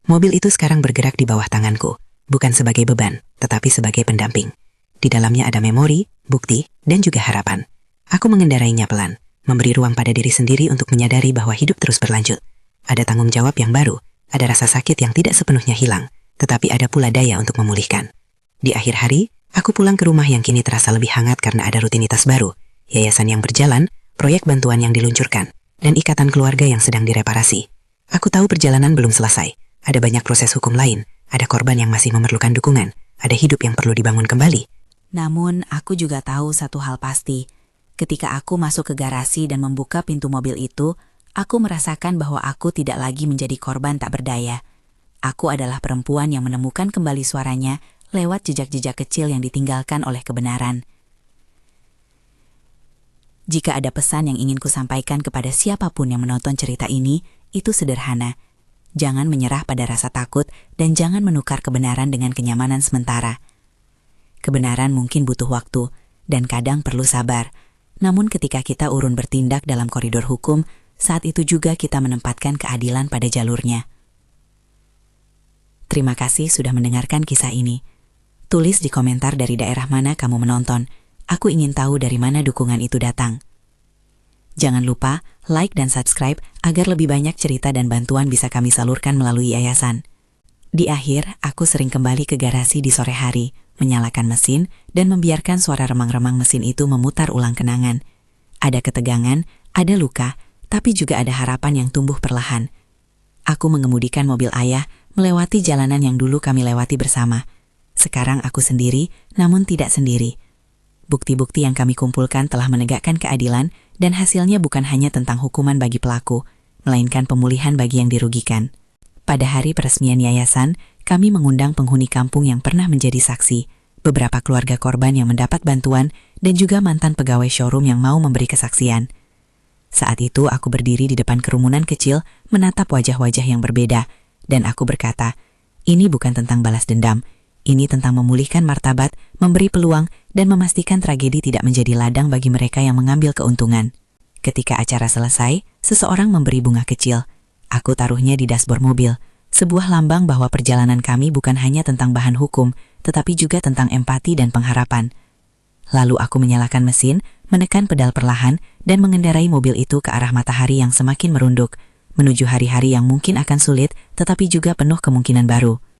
Mobil itu sekarang bergerak di bawah tanganku, bukan sebagai beban, tetapi sebagai pendamping. Di dalamnya ada memori, bukti, dan juga harapan. Aku mengendarainya pelan, memberi ruang pada diri sendiri untuk menyadari bahwa hidup terus berlanjut. Ada tanggung jawab yang baru, ada rasa sakit yang tidak sepenuhnya hilang, tetapi ada pula daya untuk memulihkan. Di akhir hari, aku pulang ke rumah yang kini terasa lebih hangat karena ada rutinitas baru, yayasan yang berjalan, proyek bantuan yang diluncurkan, dan ikatan keluarga yang sedang direparasi. Aku tahu perjalanan belum selesai, ada banyak proses hukum lain, ada korban yang masih memerlukan dukungan, ada hidup yang perlu dibangun kembali. Namun, aku juga tahu satu hal pasti. Ketika aku masuk ke garasi dan membuka pintu mobil itu, aku merasakan bahwa aku tidak lagi menjadi korban tak berdaya. Aku adalah perempuan yang menemukan kembali suaranya lewat jejak-jejak kecil yang ditinggalkan oleh kebenaran. Jika ada pesan yang ingin kusampaikan kepada siapapun yang menonton cerita ini, itu sederhana. Jangan menyerah pada rasa takut dan jangan menukar kebenaran dengan kenyamanan sementara. Kebenaran mungkin butuh waktu dan kadang perlu sabar. Namun ketika kita urun bertindak dalam koridor hukum, saat itu juga kita menempatkan keadilan pada jalurnya. Terima kasih sudah mendengarkan kisah ini. Tulis di komentar dari daerah mana kamu menonton. Aku ingin tahu dari mana dukungan itu datang. Jangan lupa like dan subscribe agar lebih banyak cerita dan bantuan bisa kami salurkan melalui yayasan. Di akhir, aku sering kembali ke garasi di sore hari, menyalakan mesin, dan membiarkan suara remang-remang mesin itu memutar ulang kenangan. Ada ketegangan, ada luka, tapi juga ada harapan yang tumbuh perlahan. Aku mengemudikan mobil ayah, melewati jalanan yang dulu kami lewati bersama. Sekarang aku sendiri, namun tidak sendiri. Bukti-bukti yang kami kumpulkan telah menegakkan keadilan dan hasilnya bukan hanya tentang hukuman bagi pelaku, melainkan pemulihan bagi yang dirugikan. Pada hari peresmian yayasan, kami mengundang penghuni kampung yang pernah menjadi saksi, beberapa keluarga korban yang mendapat bantuan, dan juga mantan pegawai showroom yang mau memberi kesaksian. Saat itu aku berdiri di depan kerumunan kecil, menatap wajah-wajah yang berbeda, dan aku berkata, ini bukan tentang balas dendam, ini tentang memulihkan martabat, memberi peluang, dan memastikan tragedi tidak menjadi ladang bagi mereka yang mengambil keuntungan. Ketika acara selesai, seseorang memberi bunga kecil. Aku taruhnya di dashboard mobil, sebuah lambang bahwa perjalanan kami bukan hanya tentang bahan hukum, tetapi juga tentang empati dan pengharapan. Lalu aku menyalakan mesin, menekan pedal perlahan, dan mengendarai mobil itu ke arah matahari yang semakin merunduk, menuju hari-hari yang mungkin akan sulit, tetapi juga penuh kemungkinan baru.